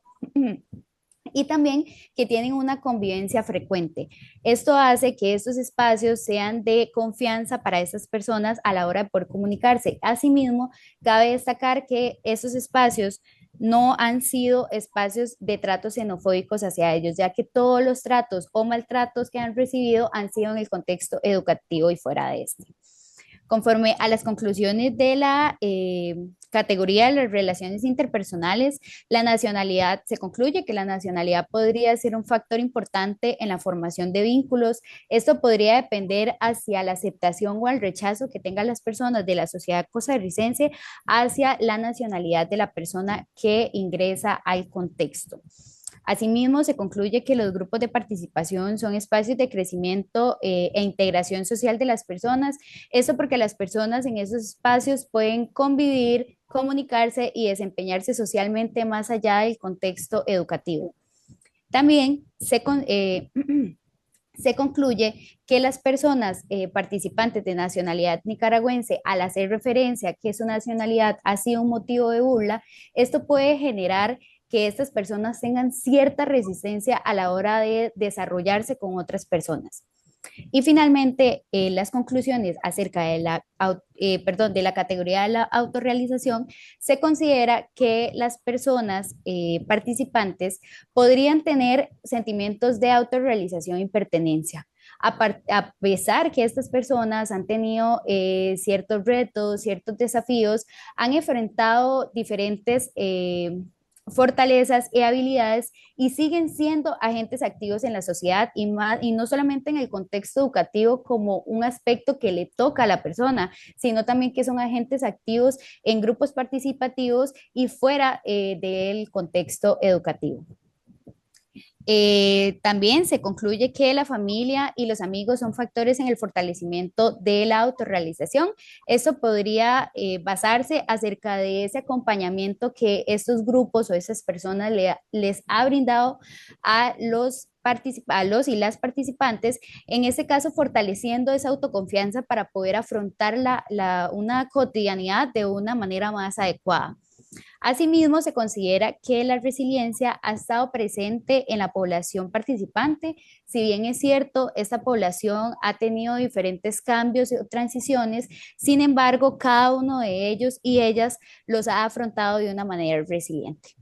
D: Y también que tienen una convivencia frecuente. Esto hace que estos espacios sean de confianza para estas personas a la hora de poder comunicarse. Asimismo, cabe destacar que estos espacios no han sido espacios de tratos xenofóbicos hacia ellos, ya que todos los tratos o maltratos que han recibido han sido en el contexto educativo y fuera de este. Conforme a las conclusiones de la categoría de las relaciones interpersonales, la nacionalidad, se concluye que la nacionalidad podría ser un factor importante en la formación de vínculos. Esto podría depender hacia la aceptación o el rechazo que tengan las personas de la sociedad costarricense hacia la nacionalidad de la persona que ingresa al contexto. Asimismo, se concluye que los grupos de participación son espacios de crecimiento e integración social de las personas. Esto porque las personas en esos espacios pueden convivir, comunicarse y desempeñarse socialmente más allá del contexto educativo. También se concluye que las personas participantes de nacionalidad nicaragüense, al hacer referencia a que su nacionalidad ha sido un motivo de burla, esto puede generar que estas personas tengan cierta resistencia a la hora de desarrollarse con otras personas. Y finalmente, las conclusiones acerca de de la categoría de la autorrealización, se considera que las personas participantes podrían tener sentimientos de autorrealización y pertenencia. A pesar que estas personas han tenido ciertos retos, ciertos desafíos, han enfrentado diferentes fortalezas y habilidades y siguen siendo agentes activos en la sociedad y no solamente en el contexto educativo como un aspecto que le toca a la persona, sino también que son agentes activos en grupos participativos y fuera del contexto educativo. También se concluye que la familia y los amigos son factores en el fortalecimiento de la autorrealización. Esto podría basarse acerca de ese acompañamiento que estos grupos o esas personas les ha brindado a a los y las participantes, en este caso fortaleciendo esa autoconfianza para poder afrontar una cotidianidad de una manera más adecuada. Asimismo, se considera que la resiliencia ha estado presente en la población participante. Si bien es cierto, esta población ha tenido diferentes cambios y transiciones, sin embargo, cada uno de ellos y ellas los ha afrontado de una manera resiliente.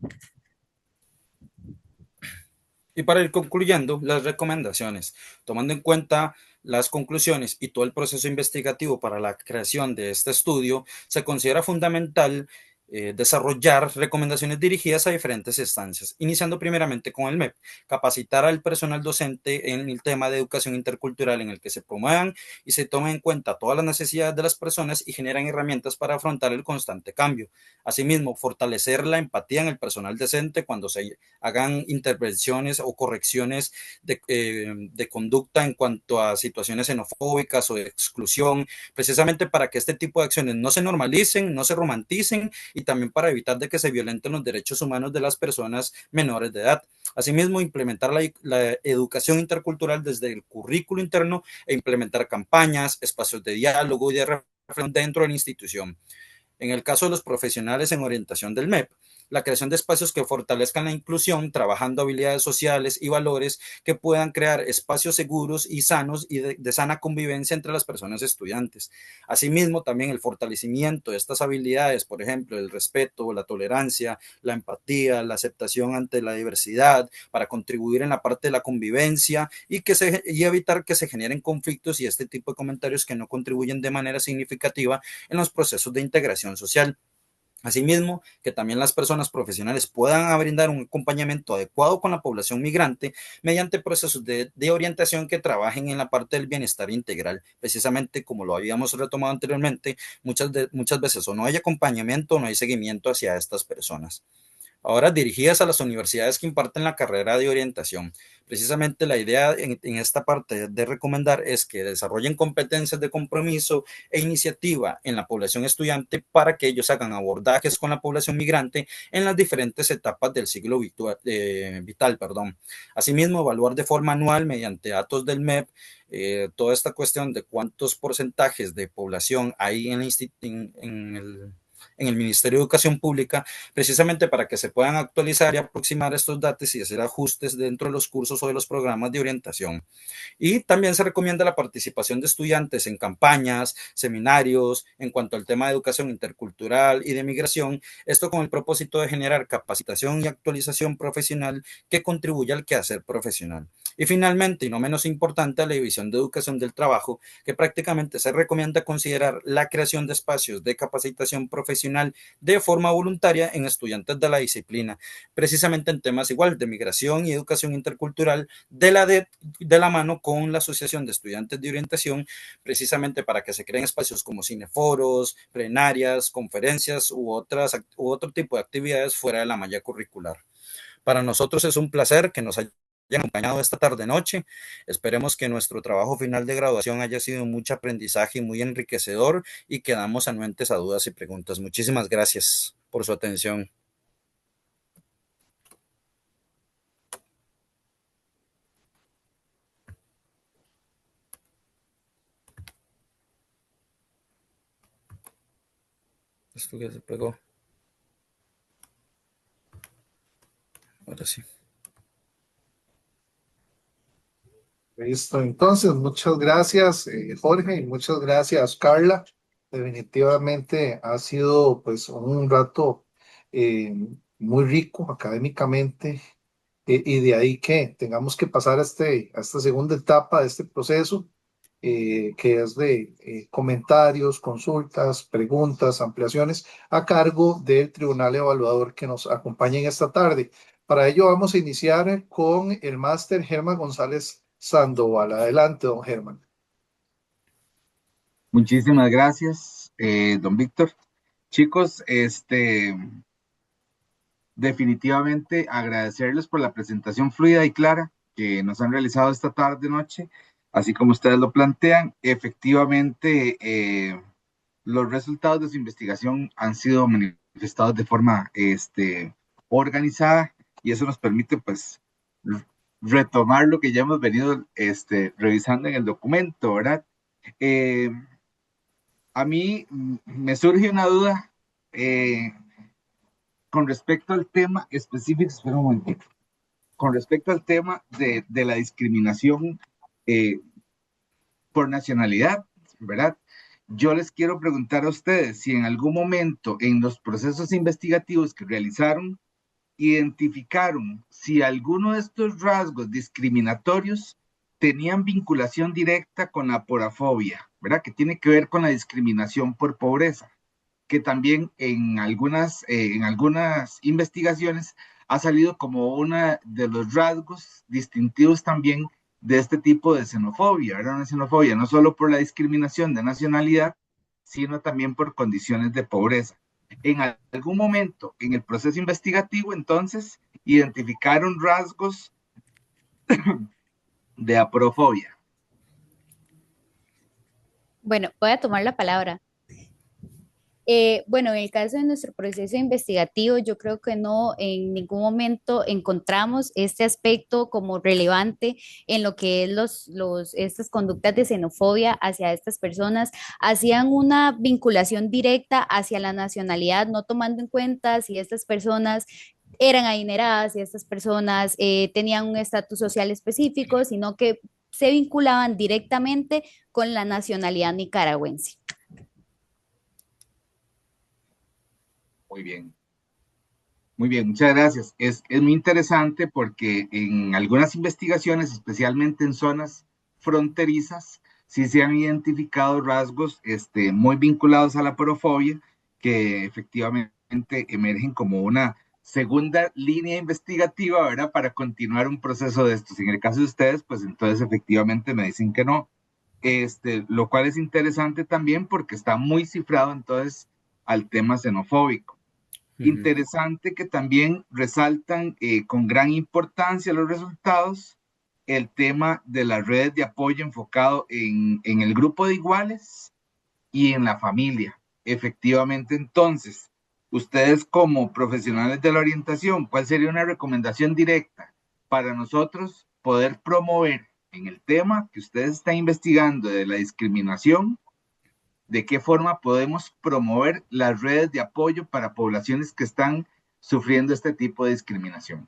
C: Y para ir concluyendo, las recomendaciones, tomando en cuenta las conclusiones y todo el proceso investigativo para la creación de este estudio, se considera fundamental desarrollar recomendaciones dirigidas a diferentes instancias, iniciando primeramente con el MEP, capacitar al personal docente en el tema de educación intercultural en el que se promuevan y se tomen en cuenta todas las necesidades de las personas y generan herramientas para afrontar el constante cambio. Asimismo, fortalecer la empatía en el personal docente cuando se hagan intervenciones o correcciones de conducta en cuanto a situaciones xenofóbicas o de exclusión, precisamente para que este tipo de acciones no se normalicen, no se romanticen y también para evitar de que se violenten los derechos humanos de las personas menores de edad. Asimismo, implementar la educación intercultural desde el currículo interno e implementar campañas, espacios de diálogo y de reflexión dentro de la institución. En el caso de los profesionales en orientación del MEP, la creación de espacios que fortalezcan la inclusión, trabajando habilidades sociales y valores que puedan crear espacios seguros y sanos y de sana convivencia entre las personas estudiantes. Asimismo, también el fortalecimiento de estas habilidades, por ejemplo, el respeto, la tolerancia, la empatía, la aceptación ante la diversidad, para contribuir en la parte de la convivencia y evitar que se generen conflictos y este tipo de comentarios que no contribuyen de manera significativa en los procesos de integración social. Asimismo, que también las personas profesionales puedan brindar un acompañamiento adecuado con la población migrante mediante procesos de orientación que trabajen en la parte del bienestar integral. Precisamente como lo habíamos retomado anteriormente, muchas veces o no hay acompañamiento o no hay seguimiento hacia estas personas. Ahora dirigidas a las universidades que imparten la carrera de orientación. Precisamente la idea en esta parte de recomendar es que desarrollen competencias de compromiso e iniciativa en la población estudiante para que ellos hagan abordajes con la población migrante en las diferentes etapas del ciclo vital. Asimismo, evaluar de forma anual mediante datos del MEP toda esta cuestión de cuántos porcentajes de población hay en el Ministerio de Educación Pública, precisamente para que se puedan actualizar y aproximar estos datos y hacer ajustes dentro de los cursos o de los programas de orientación. Y también se recomienda la participación de estudiantes en campañas, seminarios, en cuanto al tema de educación intercultural y de migración, esto con el propósito de generar capacitación y actualización profesional que contribuya al quehacer profesional. Y finalmente, y no menos importante, la División de Educación del Trabajo, que prácticamente se recomienda considerar la creación de espacios de capacitación profesional de forma voluntaria en estudiantes de la disciplina, precisamente en temas igual de migración y educación intercultural, de la mano con la Asociación de Estudiantes de Orientación, precisamente para que se creen espacios como cineforos, plenarias, conferencias u otro tipo de actividades fuera de la malla curricular. Para nosotros es un placer que nos hayan acompañado esta tarde-noche. Esperemos que nuestro trabajo final de graduación haya sido mucho aprendizaje y muy enriquecedor y quedamos anuentes a dudas y preguntas. Muchísimas gracias por su atención. Esto que se pegó. Ahora sí.
A: Listo, entonces, muchas gracias, Jorge, y muchas gracias, Carla. Definitivamente ha sido pues un rato eh, muy rico académicamente, y de ahí que tengamos que pasar a esta segunda etapa de este proceso, que es de comentarios, consultas, preguntas, ampliaciones a cargo del tribunal evaluador que nos acompaña en esta tarde. Para ello vamos a iniciar con el máster Germán González Sandoval. Adelante, don Germán.
F: Muchísimas gracias, don Víctor. Chicos, definitivamente agradecerles por la presentación fluida y clara que nos han realizado esta tarde noche, así como ustedes lo plantean. Efectivamente, los resultados de su investigación han sido manifestados de forma organizada, y eso nos permite pues retomar lo que ya hemos venido revisando en el documento, ¿verdad? Eh, a mí me surge una duda con respecto al tema específico, espera un momentito, con respecto al tema de la discriminación eh, por nacionalidad, ¿verdad? Yo les quiero preguntar a ustedes si en algún momento en los procesos investigativos que realizaron, identificaron si alguno de estos rasgos discriminatorios tenían vinculación directa con la porafobia, ¿verdad? Que tiene que ver con la discriminación por pobreza, que también en algunas investigaciones ha salido como uno de los rasgos distintivos también de este tipo de xenofobia, ¿verdad? Una xenofobia no solo por la discriminación de nacionalidad, sino también por condiciones de pobreza. En algún momento en el proceso investigativo, entonces, identificaron rasgos de aporofobia.
D: Bueno, voy a tomar la palabra. Bueno, en el caso de nuestro proceso investigativo, yo creo que no en ningún momento encontramos este aspecto como relevante en lo que es estas conductas de xenofobia hacia estas personas. Hacían una vinculación directa hacia la nacionalidad, no tomando en cuenta si estas personas eran adineradas, si estas personas tenían un estatus social específico, sino que se vinculaban directamente con la nacionalidad nicaragüense.
F: Muy bien. Muy bien, muchas gracias. Es muy interesante porque en algunas investigaciones, especialmente en zonas fronterizas, sí se han identificado rasgos muy vinculados a la porofobia, que efectivamente emergen como una segunda línea investigativa, ¿verdad? Para continuar un proceso de estos. En el caso de ustedes, pues entonces efectivamente me dicen que no. Lo cual es interesante también porque está muy cifrado entonces al tema xenofóbico. Interesante que también resaltan con gran importancia los resultados el tema de las redes de apoyo enfocado en el grupo de iguales y en la familia. Efectivamente, entonces, ustedes como profesionales de la orientación, ¿cuál sería una recomendación directa para nosotros poder promover en el tema que ustedes están investigando de la discriminación? ¿De qué forma podemos promover las redes de apoyo para poblaciones que están sufriendo este tipo de discriminación?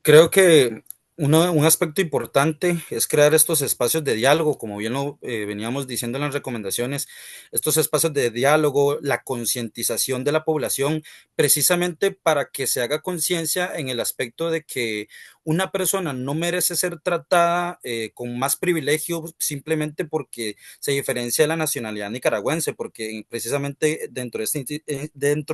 C: Creo que un aspecto importante es crear estos espacios de diálogo, como bien lo veníamos diciendo en las recomendaciones, estos espacios de diálogo, la concientización de la población, precisamente para que se haga conciencia en el aspecto de que una persona no merece ser tratada con más privilegio simplemente porque se diferencia de la nacionalidad nicaragüense, porque precisamente dentro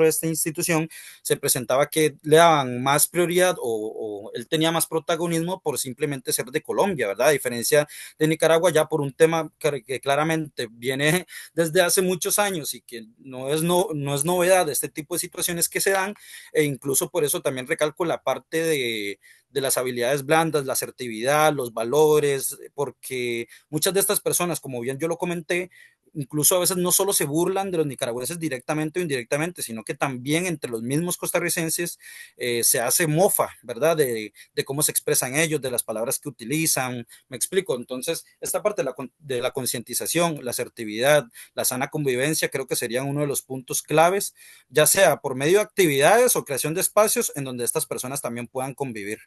C: de esta institución se presentaba que le daban más prioridad o él tenía más protagonismo por simplemente ser de Colombia, ¿verdad? A diferencia de Nicaragua, ya por un tema que claramente viene desde hace muchos años y que no es novedad de este tipo de situaciones que se dan, e incluso por eso también recalco la parte de las habilidades blandas, la asertividad, los valores, porque muchas de estas personas, como bien yo lo comenté, incluso a veces no solo se burlan de los nicaragüenses directamente o indirectamente, sino que también entre los mismos costarricenses se hace mofa, ¿verdad? De cómo se expresan ellos, de las palabras que utilizan, me explico. Entonces, esta parte de la concientización, la asertividad, la sana convivencia, creo que serían uno de los puntos claves, ya sea por medio de actividades o creación de espacios en donde estas personas también puedan convivir.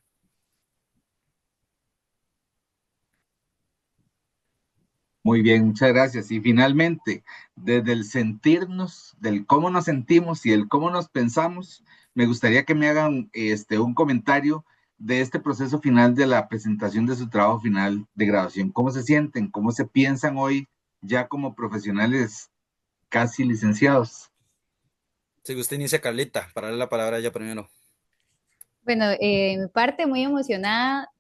F: Muy bien, muchas gracias. Y finalmente, desde el sentirnos, del cómo nos sentimos y el cómo nos pensamos, me gustaría que me hagan un comentario de este proceso final de la presentación de su trabajo final de graduación. ¿Cómo se sienten? ¿Cómo se piensan hoy ya como profesionales casi licenciados?
C: Si usted inicia, Carlita, para darle la palabra a ella primero.
D: Bueno, mi parte muy emocionada.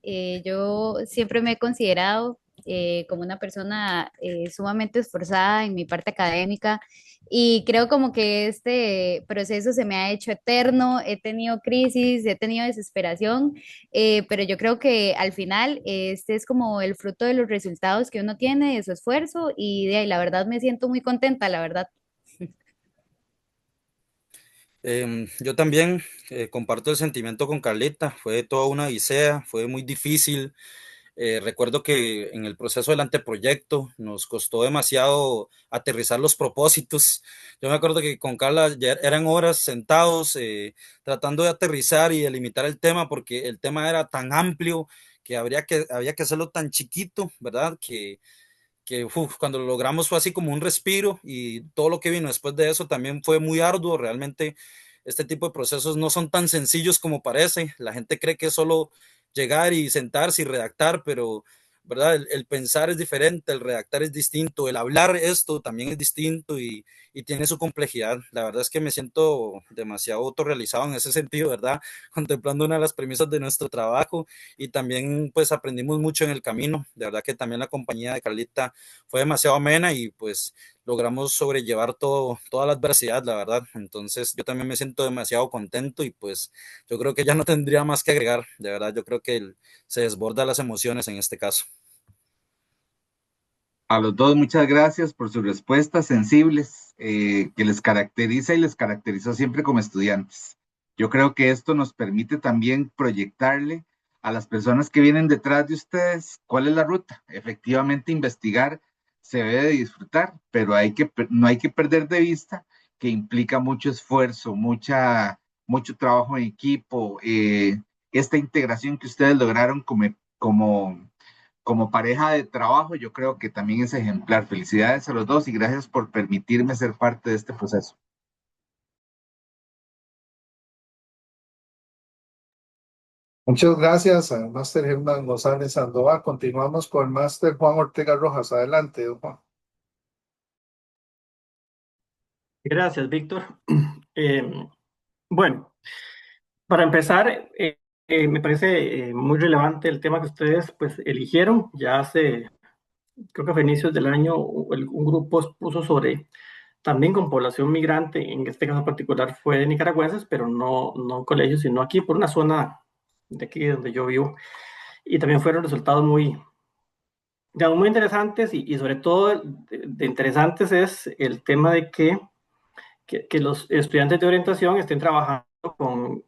D: Yo siempre me he considerado como una persona sumamente esforzada en mi parte académica y creo como que este proceso se me ha hecho eterno, he tenido crisis, he tenido desesperación, pero yo creo que al final este es como el fruto de los resultados que uno tiene, de su esfuerzo y de ahí la verdad me siento muy contenta, la verdad.
C: Yo también comparto el sentimiento con Carlita, fue toda una odisea, fue muy difícil. Recuerdo que en el proceso del anteproyecto nos costó demasiado aterrizar los propósitos. Yo me acuerdo que con Carla ya eran horas sentados tratando de aterrizar y delimitar el tema porque el tema era tan amplio que había que hacerlo tan chiquito, ¿verdad? Cuando lo logramos fue así como un respiro y todo lo que vino después de eso también fue muy arduo. Realmente este tipo de procesos no son tan sencillos como parece. La gente cree que es solo llegar y sentarse y redactar, pero ¿verdad? El pensar es diferente, el redactar es distinto, el hablar esto también es distinto y tiene su complejidad. La verdad es que me siento demasiado autorrealizado en ese sentido, ¿verdad? Contemplando una de las premisas de nuestro trabajo y también pues aprendimos mucho en el camino. De verdad que también la compañía de Carlita fue demasiado amena y pues logramos sobrellevar toda la adversidad, la verdad. Entonces yo también me siento demasiado contento y pues yo creo que ya no tendría más que agregar. De verdad, yo creo que se desborda las emociones en este caso.
F: A los dos, muchas gracias por sus respuestas sensibles que les caracteriza y les caracterizó siempre como estudiantes. Yo creo que esto nos permite también proyectarle a las personas que vienen detrás de ustedes cuál es la ruta. Efectivamente, investigar se debe de disfrutar, pero no hay que perder de vista que implica mucho esfuerzo, mucho trabajo en equipo, esta integración que ustedes lograron como pareja de trabajo, yo creo que también es ejemplar. Felicidades a los dos y gracias por permitirme ser parte de este proceso.
A: Muchas gracias a Máster Germán González Sandoval. Continuamos con el Máster Juan Ortega Rojas. Adelante, don Juan.
E: Gracias, Víctor. Bueno, para empezar, me parece muy relevante el tema que ustedes pues eligieron. Ya hace, creo que fue a inicios del año, un grupo puso sobre también con población migrante, en este caso particular fue de nicaragüenses, pero no en colegios, sino aquí por una zona de aquí donde yo vivo. Y también fueron resultados muy, digamos, muy interesantes y sobre todo de interesantes es el tema de que los estudiantes de orientación estén trabajando con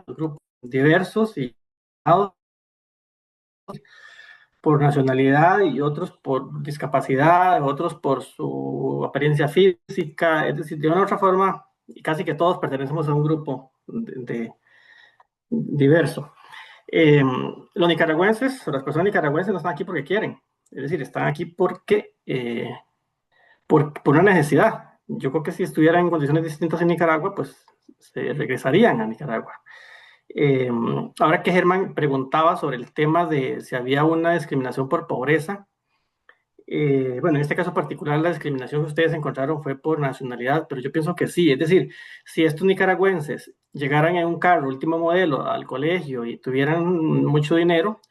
E: grupos diversos y por nacionalidad y otros por discapacidad, otros por su apariencia física, es decir, de una u otra forma, y casi que todos pertenecemos a un grupo diverso. Los nicaragüenses, o las personas nicaragüenses no están aquí porque quieren, es decir, están aquí porque por una necesidad. Yo creo que si estuvieran en condiciones distintas en Nicaragua, pues se regresarían a Nicaragua. Ahora que Germán preguntaba sobre el tema de si había una discriminación por pobreza, bueno, en este caso particular la discriminación que ustedes encontraron fue por nacionalidad, pero yo pienso que sí, es decir, si estos nicaragüenses llegaran en un carro último modelo al colegio y tuvieran mucho dinero,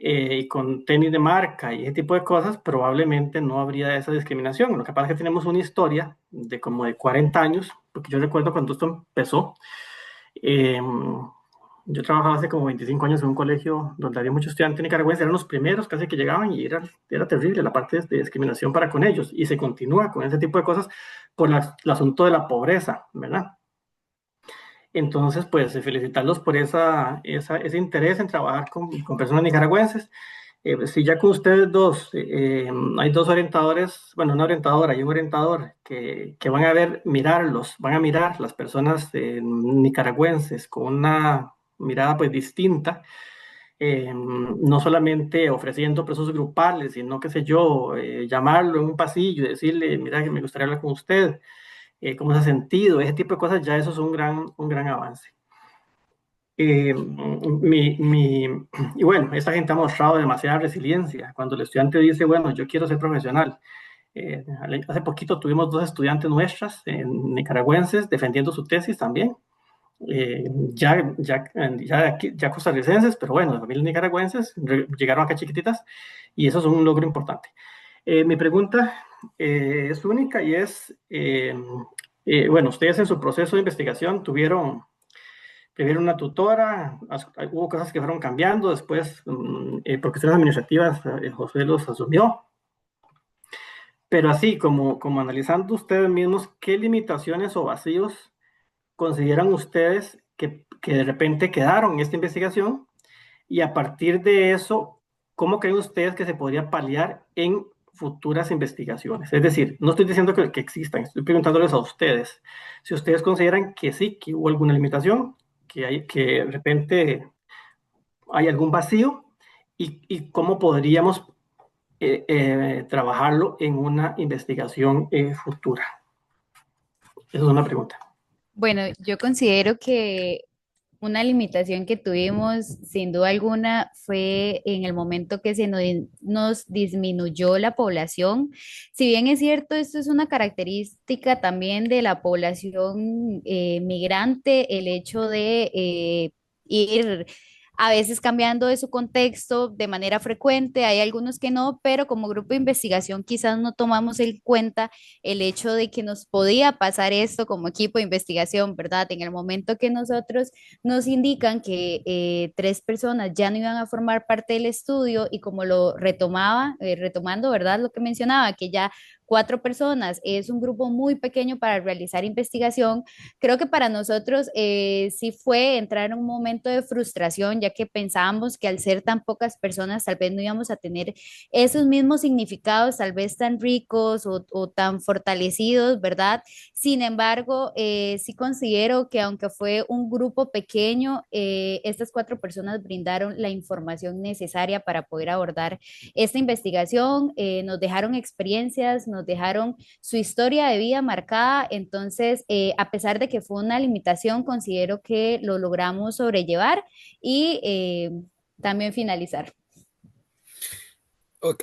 E: y con tenis de marca y ese tipo de cosas, probablemente no habría esa discriminación. Lo que pasa es que tenemos una historia de como de 40 años, porque yo recuerdo cuando esto empezó. Yo trabajaba hace como 25 años en un colegio donde había muchos estudiantes nicaragüenses, eran los primeros casi que llegaban y era terrible la parte de discriminación para con ellos. Y se continúa con ese tipo de cosas por el asunto de la pobreza, ¿verdad? Entonces, pues felicitarlos por ese interés en trabajar con personas nicaragüenses. Si ya con ustedes dos hay dos orientadores, bueno, una orientadora y un orientador que van a van a mirar las personas nicaragüenses con una mirada pues distinta, no solamente ofreciendo procesos grupales, sino, qué sé yo, llamarlo en un pasillo y decirle, mira, que me gustaría hablar con usted, cómo se ha sentido, ese tipo de cosas, ya eso es un gran avance. Eh, y bueno, esta gente ha mostrado demasiada resiliencia. Cuando el estudiante dice, bueno, yo quiero ser profesional. Hace poquito tuvimos dos estudiantes nuestras, nicaragüenses, defendiendo su tesis también. ya costarricenses, pero bueno, de familias nicaragüenses, llegaron acá chiquititas y eso es un logro importante. Mi pregunta es única y es, bueno, ustedes en su proceso de investigación tuvieron una tutora, hubo cosas que fueron cambiando, después por cuestiones administrativas José los asumió, pero así como analizando ustedes mismos, ¿qué limitaciones o vacíos consideran ustedes que de repente quedaron en esta investigación? Y a partir de eso, ¿cómo creen ustedes que se podría paliar en futuras investigaciones? Es decir, no estoy diciendo que existan, estoy preguntándoles a ustedes si ustedes consideran que sí, que hubo alguna limitación, que de repente hay algún vacío y cómo podríamos trabajarlo en una investigación futura. Esa es una pregunta.
D: Bueno, yo considero que una limitación que tuvimos, sin duda alguna, fue en el momento que nos disminuyó la población. Si bien es cierto, esto es una característica también de la población migrante, el hecho de ir a veces cambiando de su contexto de manera frecuente, hay algunos que no, pero como grupo de investigación quizás no tomamos en cuenta el hecho de que nos podía pasar esto como equipo de investigación, ¿verdad? En el momento que nosotros nos indican que 3 personas ya no iban a formar parte del estudio y como lo retomando, ¿verdad? Lo que mencionaba, que ya 4 personas es un grupo muy pequeño para realizar investigación. Creo que para nosotros sí fue entrar en un momento de frustración, ya que pensábamos que al ser tan pocas personas tal vez no íbamos a tener esos mismos significados, tal vez tan ricos o tan fortalecidos, ¿verdad? Sin embargo, sí considero que aunque fue un grupo pequeño, estas 4 personas brindaron la información necesaria para poder abordar esta investigación, nos dejaron experiencias, nos dejaron su historia de vida marcada, entonces, a pesar de que fue una limitación, considero que lo logramos sobrellevar y también finalizar.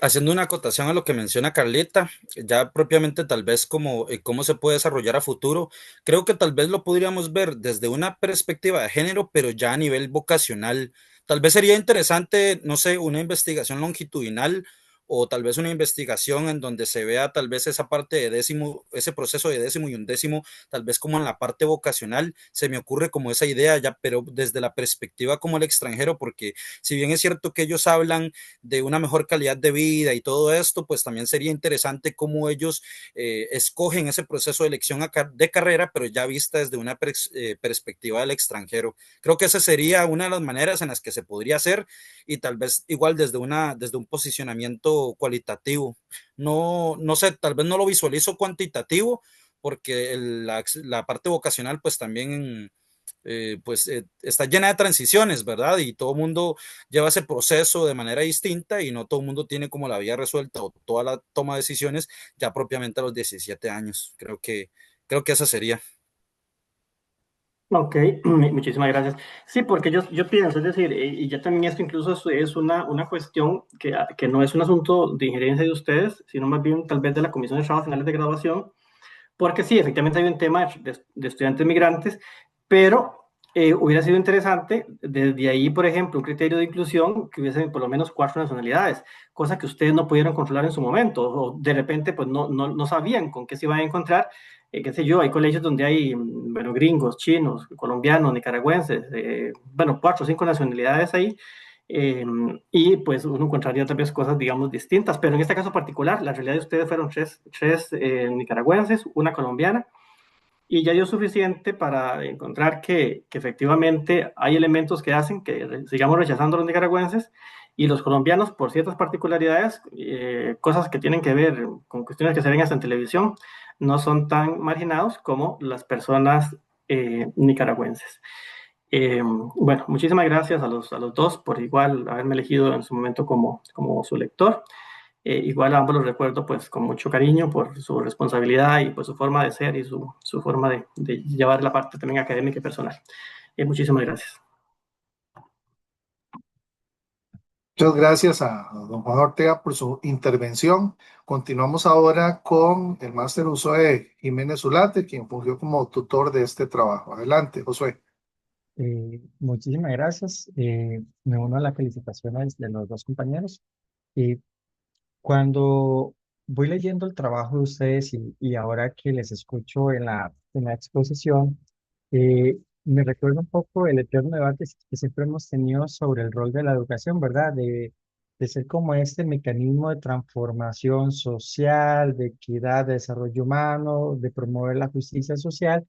C: Haciendo una acotación a lo que menciona Carlita, ya propiamente tal vez como cómo se puede desarrollar a futuro, creo que tal vez lo podríamos ver desde una perspectiva de género, pero ya a nivel vocacional. Tal vez sería interesante, no sé, una investigación longitudinal o tal vez una investigación en donde se vea tal vez esa parte de décimo, ese proceso de décimo y undécimo, tal vez como en la parte vocacional, se me ocurre como esa idea ya, pero desde la perspectiva como el extranjero, porque si bien es cierto que ellos hablan de una mejor calidad de vida y todo esto, pues también sería interesante cómo ellos escogen ese proceso de elección de carrera, pero ya vista desde una perspectiva del extranjero. Creo que esa sería una de las maneras en las que se podría hacer y tal vez igual desde un posicionamiento cualitativo. No, no sé, tal vez no lo visualizo cuantitativo porque la parte vocacional pues también está llena de transiciones, ¿verdad? Y todo el mundo lleva ese proceso de manera distinta y no todo el mundo tiene como la vida resuelta o toda la toma de decisiones ya propiamente a los 17 años. Creo que esa sería.
E: Ok, muchísimas gracias. Sí, porque yo pienso, es decir, y ya también esto incluso es una cuestión que no es un asunto de injerencia de ustedes, sino más bien tal vez de la Comisión de Trabajos Finales de Graduación, porque sí, efectivamente hay un tema de estudiantes migrantes, pero hubiera sido interesante desde ahí, por ejemplo, un criterio de inclusión que hubiese por lo menos 4 nacionalidades, cosa que ustedes no pudieron controlar en su momento, o de repente pues no sabían con qué se iban a encontrar, qué sé yo, hay colegios donde hay, bueno, gringos, chinos, colombianos, nicaragüenses, bueno, 4 o 5 nacionalidades ahí, y pues uno encontraría tal vez cosas, digamos, distintas, pero en este caso particular, la realidad de ustedes fueron tres nicaragüenses, una colombiana, y ya dio suficiente para encontrar que efectivamente hay elementos que hacen que sigamos rechazando a los nicaragüenses y los colombianos por ciertas particularidades, cosas que tienen que ver con cuestiones que se ven hasta en televisión, no son tan marginados como las personas nicaragüenses. Bueno, muchísimas gracias a los dos por igual haberme elegido en su momento como su lector. Igual a ambos los recuerdo pues con mucho cariño por su responsabilidad y por su forma de ser y su forma de llevar la parte también académica y personal. Muchísimas gracias.
A: Muchas gracias a don Juan Ortega por su intervención. Continuamos ahora con el máster Josué Jiménez Zulate, quien fungió como tutor de este trabajo. Adelante, Josué.
G: Muchísimas gracias. Me uno a las felicitaciones de los dos compañeros. Y cuando voy leyendo el trabajo de ustedes y ahora que les escucho en la exposición, me recuerda un poco el eterno debate que siempre hemos tenido sobre el rol de la educación, ¿verdad? De ser como este mecanismo de transformación social, de equidad, de desarrollo humano, de promover la justicia social,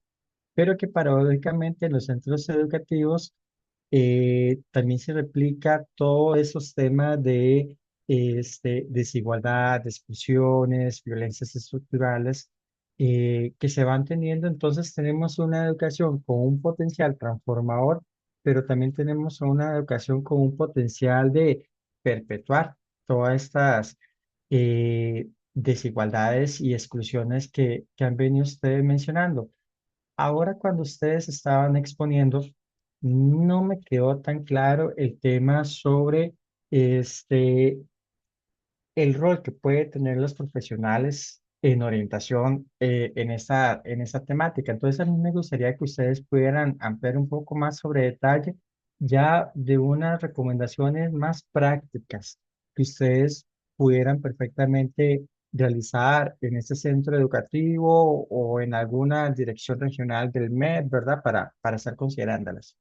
G: pero que paradójicamente en los centros educativos también se replica todos esos temas de desigualdad, exclusiones, violencias estructurales que se van teniendo. Entonces tenemos una educación con un potencial transformador, pero también tenemos una educación con un potencial de perpetuar todas estas desigualdades y exclusiones que han venido ustedes mencionando. Ahora, cuando ustedes estaban exponiendo, no me quedó tan claro el tema sobre este, el rol que puede tener los profesionales en orientación en esta temática. Entonces, a mí me gustaría que ustedes pudieran ampliar un poco más sobre detalle ya de unas recomendaciones más prácticas que ustedes pudieran perfectamente realizar en este centro educativo o en alguna dirección regional del MED, ¿verdad? Para estar considerándolas.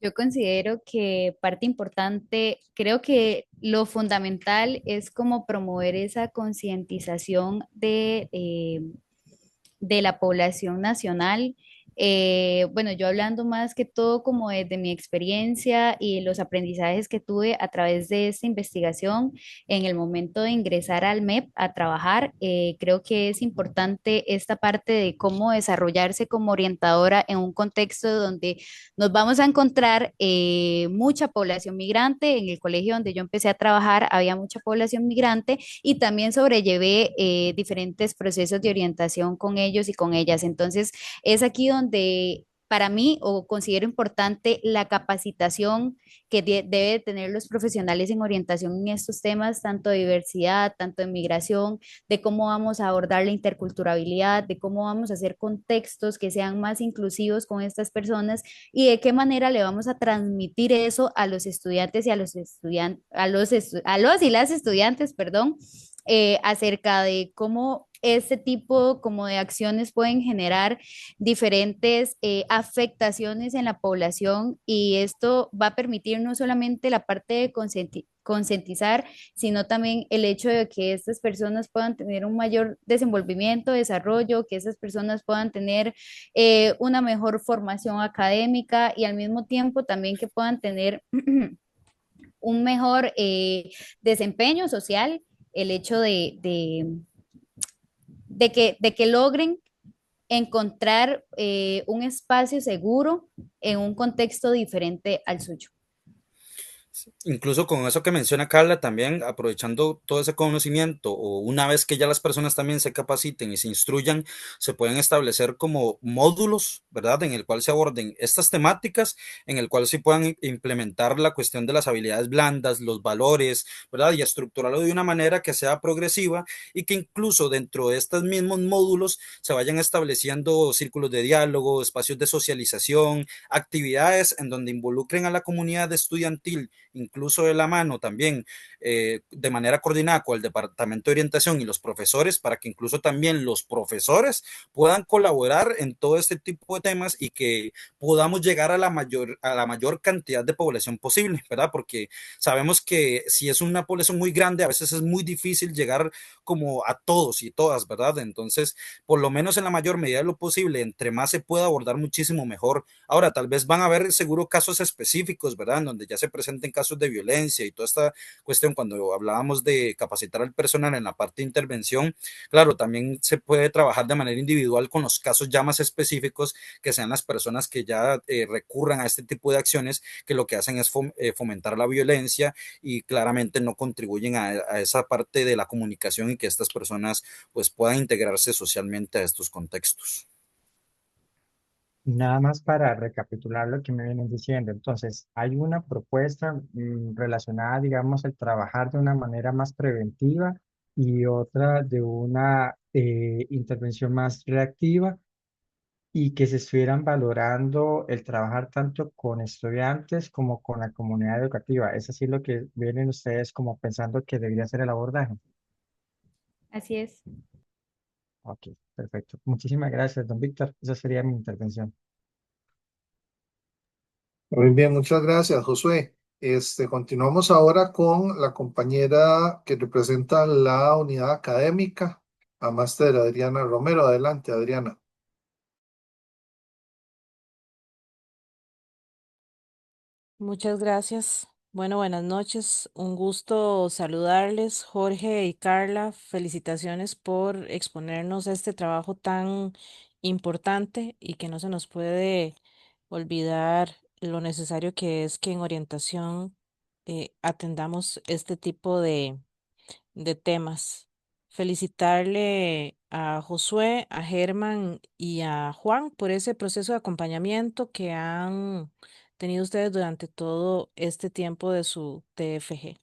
D: Yo considero que parte importante, creo que lo fundamental es como promover esa concientización de la población nacional. Bueno, yo hablando más que todo como desde mi experiencia y los aprendizajes que tuve a través de esta investigación en el momento de ingresar al MEP a trabajar, creo que es importante esta parte de cómo desarrollarse como orientadora en un contexto donde nos vamos a encontrar mucha población migrante. En el colegio donde yo empecé a trabajar había mucha población migrante y también sobrellevé diferentes procesos de orientación con ellos y con ellas. Entonces, es aquí donde para mí o considero importante la capacitación que debe tener los profesionales en orientación en estos temas, tanto de diversidad, tanto de migración, de cómo vamos a abordar la interculturalidad, de cómo vamos a hacer contextos que sean más inclusivos con estas personas y de qué manera le vamos a transmitir eso a los estudiantes y a los estudiantes, a los y las estudiantes, perdón, acerca de cómo este tipo como de acciones pueden generar diferentes afectaciones en la población y esto va a permitir no solamente la parte de concientizar, sino también el hecho de que estas personas puedan tener un mayor desenvolvimiento, desarrollo, que estas personas puedan tener una mejor formación académica y al mismo tiempo también que puedan tener un mejor desempeño social, el hecho de que logren encontrar un espacio seguro en un contexto diferente al suyo.
C: Incluso con eso que menciona Carla, también aprovechando todo ese conocimiento o una vez que ya las personas también se capaciten y se instruyan, se pueden establecer como módulos, ¿verdad? En el cual se aborden estas temáticas, en el cual se puedan implementar la cuestión de las habilidades blandas, los valores, ¿verdad? Y estructurarlo de una manera que sea progresiva y que incluso dentro de estos mismos módulos se vayan estableciendo círculos de diálogo, espacios de socialización, actividades en donde involucren a la comunidad estudiantil incluso de la mano también de manera coordinada con el Departamento de Orientación y los profesores, para que incluso también los profesores puedan colaborar en todo este tipo de temas y que podamos llegar a la mayor cantidad de población posible, ¿verdad? Porque sabemos que si es una población muy grande, a veces es muy difícil llegar como a todos y todas, ¿verdad? Entonces, por lo menos en la mayor medida de lo posible, entre más se pueda abordar muchísimo mejor. Ahora, tal vez van a haber seguro casos específicos, ¿verdad? En donde ya se presenten casos de violencia y toda esta cuestión, cuando hablábamos de capacitar al personal en la parte de intervención, claro, también se puede trabajar de manera individual con los casos ya más específicos, que sean las personas que ya recurran a este tipo de acciones, que lo que hacen es fomentar la violencia y claramente no contribuyen a esa parte de la comunicación y que estas personas pues puedan integrarse socialmente a estos contextos.
G: Nada más para recapitular lo que me vienen diciendo. Entonces, hay una propuesta relacionada, digamos, al trabajar de una manera más preventiva y otra de una intervención más reactiva. y que se estuvieran valorando el trabajar tanto con estudiantes como con la comunidad educativa. ¿Es así lo que vienen ustedes como pensando que debería ser el abordaje?
D: Así es.
G: Ok, perfecto. Muchísimas gracias, don Víctor. Esa sería mi intervención.
A: Muy bien, muchas gracias, Josué. Continuamos ahora con la compañera que representa la unidad académica, la máster Adriana Romero. Adelante, Adriana.
H: Muchas gracias. Bueno, buenas noches. Un gusto saludarles, Jorge y Carla. Felicitaciones por exponernos a este trabajo tan importante y que no se nos puede olvidar lo necesario que es que en orientación atendamos este tipo de temas. Felicitarle a Josué, a Germán y a Juan por ese proceso de acompañamiento que han tenido ustedes durante todo este tiempo de su TFG.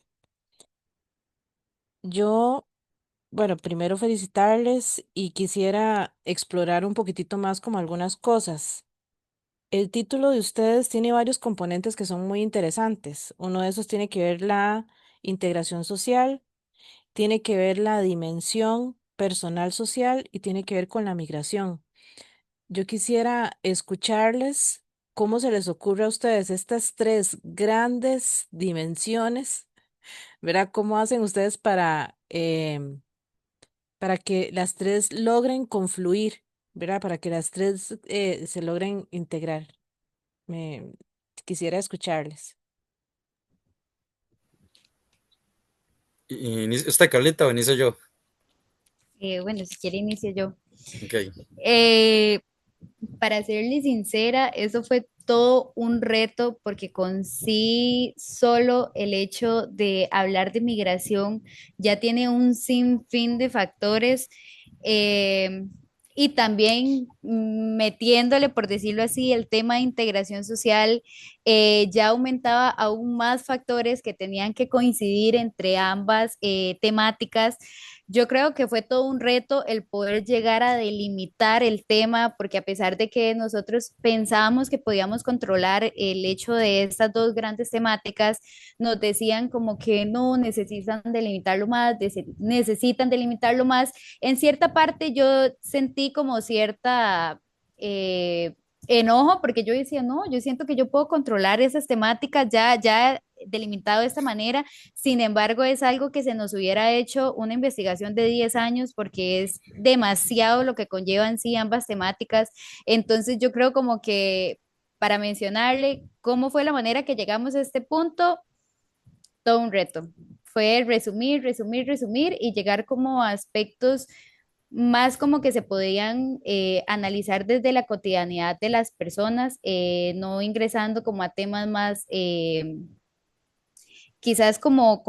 H: Yo, bueno, primero felicitarles y quisiera explorar un poquitito más como algunas cosas. El título de ustedes tiene varios componentes que son muy interesantes. Uno de esos tiene que ver la integración social, tiene que ver la dimensión personal social y tiene que ver con la migración. Yo quisiera escucharles cómo se les ocurre a ustedes estas tres grandes dimensiones, ¿verdad? ¿Cómo hacen ustedes para que las tres logren confluir, ¿verdad? Para que las tres se logren integrar. Me quisiera escucharles.
C: ¿Esta Carlita o inicio yo?
D: Bueno, si quiere inicio yo.
C: Ok.
D: Eh, para serle sincera, eso fue todo un reto porque con sí solo el hecho de hablar de migración ya tiene un sinfín de factores, eh, y también metiéndole, por decirlo así, el tema de integración social, ya aumentaba aún más factores que tenían que coincidir entre ambas temáticas. Yo creo que fue todo un reto el poder llegar a delimitar el tema, porque a pesar de que nosotros pensábamos que podíamos controlar el hecho de estas dos grandes temáticas, nos decían como que no necesitan delimitarlo más, necesitan delimitarlo más. En cierta parte yo sentí como cierta enojo, porque yo decía, no, yo siento que yo puedo controlar esas temáticas ya delimitado de esta manera. Sin embargo, es algo que se nos hubiera hecho una investigación de 10 años porque es demasiado lo que conllevan sí ambas temáticas. Entonces yo creo como que para mencionarle cómo fue la manera que llegamos a este punto, todo un reto. Fue resumir, resumir, resumir y llegar como a aspectos más como que se podían analizar desde la cotidianidad de las personas, no ingresando como a temas más quizás como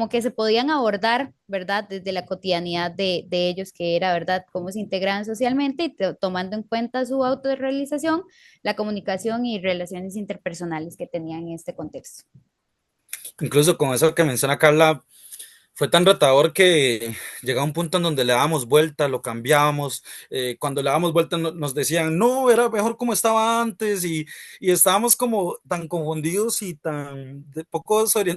D: que se podían abordar, ¿verdad? Desde la cotidianidad de ellos, que era, ¿verdad? Cómo se integran socialmente y tomando en cuenta su autorrealización, la comunicación y relaciones interpersonales que tenían en este contexto.
C: Incluso con eso que menciona Carla, fue tan retador que llegaba un punto en donde le dábamos vuelta, lo cambiábamos. Cuando le dábamos vuelta nos decían, no, era mejor como estaba antes, y estábamos como tan confundidos y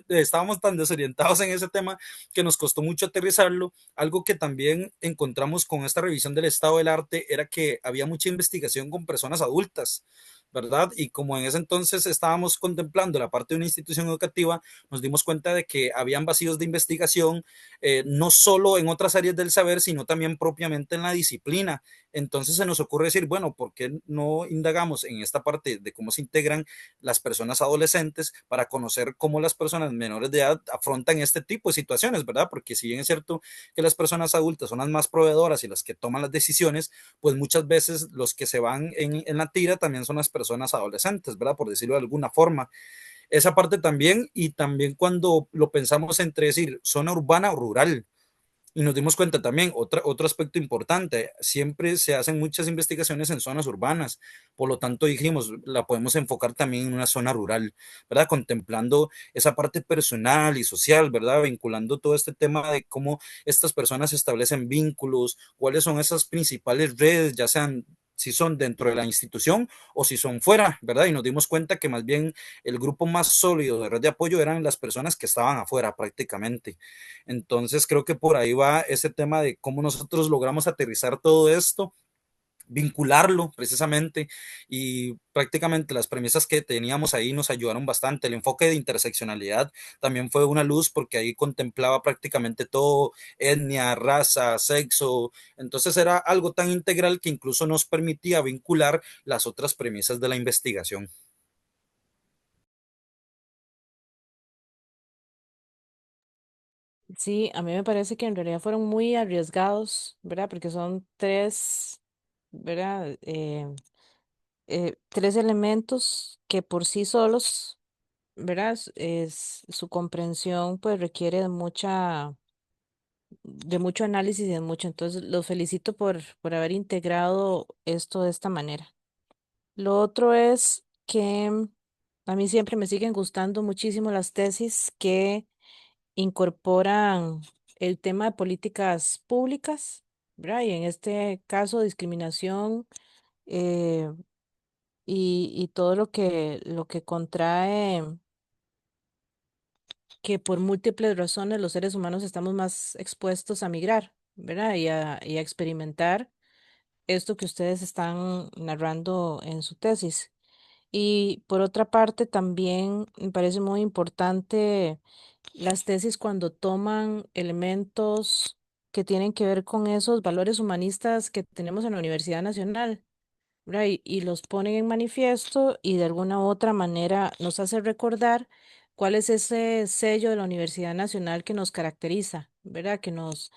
C: estábamos tan desorientados en ese tema que nos costó mucho aterrizarlo. Algo que también encontramos con esta revisión del estado del arte era que había mucha investigación con personas adultas, ¿verdad? Y como en ese entonces estábamos contemplando la parte de una institución educativa, nos dimos cuenta de que habían vacíos de investigación, no solo en otras áreas del saber, sino también propiamente en la disciplina. Entonces se nos ocurre decir, bueno, ¿por qué no indagamos en esta parte de cómo se integran las personas adolescentes para conocer cómo las personas menores de edad afrontan este tipo de situaciones, ¿verdad? Porque si bien es cierto que las personas adultas son las más proveedoras y las que toman las decisiones, pues muchas veces los que se van en la tira también son las personas adolescentes, ¿verdad? Por decirlo de alguna forma. Esa parte también, y también cuando lo pensamos entre decir zona urbana o rural, y nos dimos cuenta también, otro aspecto importante, siempre se hacen muchas investigaciones en zonas urbanas, por lo tanto dijimos, la podemos enfocar también en una zona rural, ¿verdad? Contemplando esa parte personal y social, ¿verdad? Vinculando todo este tema de cómo estas personas establecen vínculos, cuáles son esas principales redes, ya sean si son dentro de la institución o si son fuera, ¿verdad? Y nos dimos cuenta que más bien el grupo más sólido de red de apoyo eran las personas que estaban afuera prácticamente. Entonces creo que por ahí va ese tema de cómo nosotros logramos aterrizar todo esto, vincularlo precisamente, y prácticamente las premisas que teníamos ahí nos ayudaron bastante. El enfoque de interseccionalidad también fue una luz porque ahí contemplaba prácticamente todo: etnia, raza, sexo. Entonces era algo tan integral que incluso nos permitía vincular las otras premisas de la investigación.
H: Sí, a mí me parece que en realidad fueron muy arriesgados, ¿verdad? Porque son tres, ¿verdad? Tres elementos que por sí solos, ¿verdad? Su comprensión pues requiere de mucho análisis y de mucho. Entonces, los felicito por haber integrado esto de esta manera. Lo otro es que a mí siempre me siguen gustando muchísimo las tesis que incorporan el tema de políticas públicas, ¿verdad? Y en este caso, discriminación, eh, y todo lo que contrae que por múltiples razones los seres humanos estamos más expuestos a migrar, ¿verdad? Y a experimentar esto que ustedes están narrando en su tesis. Y por otra parte, también me parece muy importante las tesis cuando toman elementos que tienen que ver con esos valores humanistas que tenemos en la Universidad Nacional, ¿verdad? Y los ponen en manifiesto y de alguna u otra manera nos hace recordar cuál es ese sello de la Universidad Nacional que nos caracteriza, ¿verdad? Que nos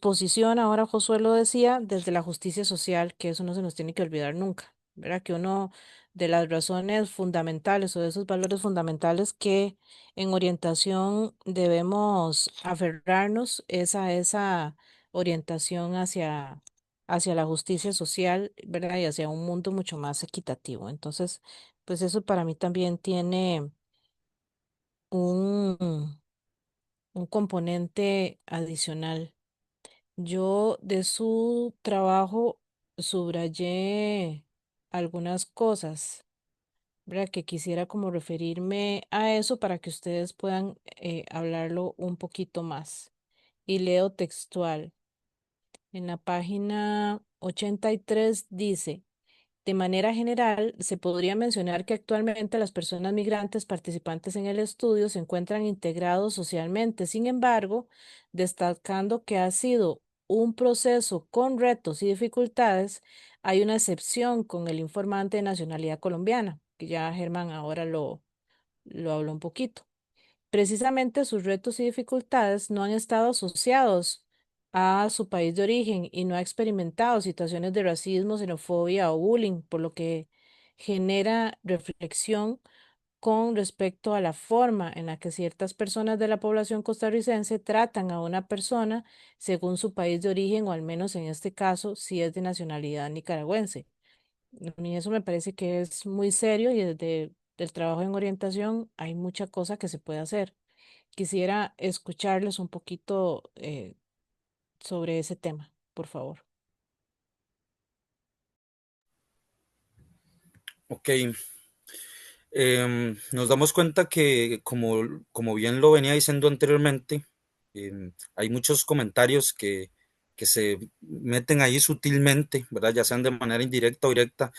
H: posiciona, ahora Josué lo decía, desde la justicia social, que eso no se nos tiene que olvidar nunca, ¿verdad? Que uno de las razones fundamentales o de esos valores fundamentales que en orientación debemos aferrarnos es a esa orientación hacia la justicia social, ¿verdad? Y hacia un mundo mucho más equitativo. Entonces, pues eso para mí también tiene un, un componente adicional. Yo de su trabajo subrayé algunas cosas, ¿verdad? Que quisiera como referirme a eso para que ustedes puedan hablarlo un poquito más. Y leo textual. En la página 83 dice: de manera general, se podría mencionar que actualmente las personas migrantes participantes en el estudio se encuentran integrados socialmente. Sin embargo, destacando que ha sido un proceso con retos y dificultades, hay una excepción con el informante de nacionalidad colombiana, que ya Germán ahora lo habló un poquito. Precisamente sus retos y dificultades no han estado asociados a su país de origen y no ha experimentado situaciones de racismo, xenofobia o bullying, por lo que genera reflexión con respecto a la forma en la que ciertas personas de la población costarricense tratan a una persona según su país de origen o al menos en este caso si es de nacionalidad nicaragüense. A mí eso me parece que es muy serio y desde el trabajo en orientación hay mucha cosa que se puede hacer. Quisiera escucharles un poquito sobre ese tema, por favor.
C: Ok. Nos damos cuenta que, como bien lo venía diciendo anteriormente, hay muchos comentarios que se meten ahí sutilmente, ¿verdad? Ya sean de manera indirecta o directa.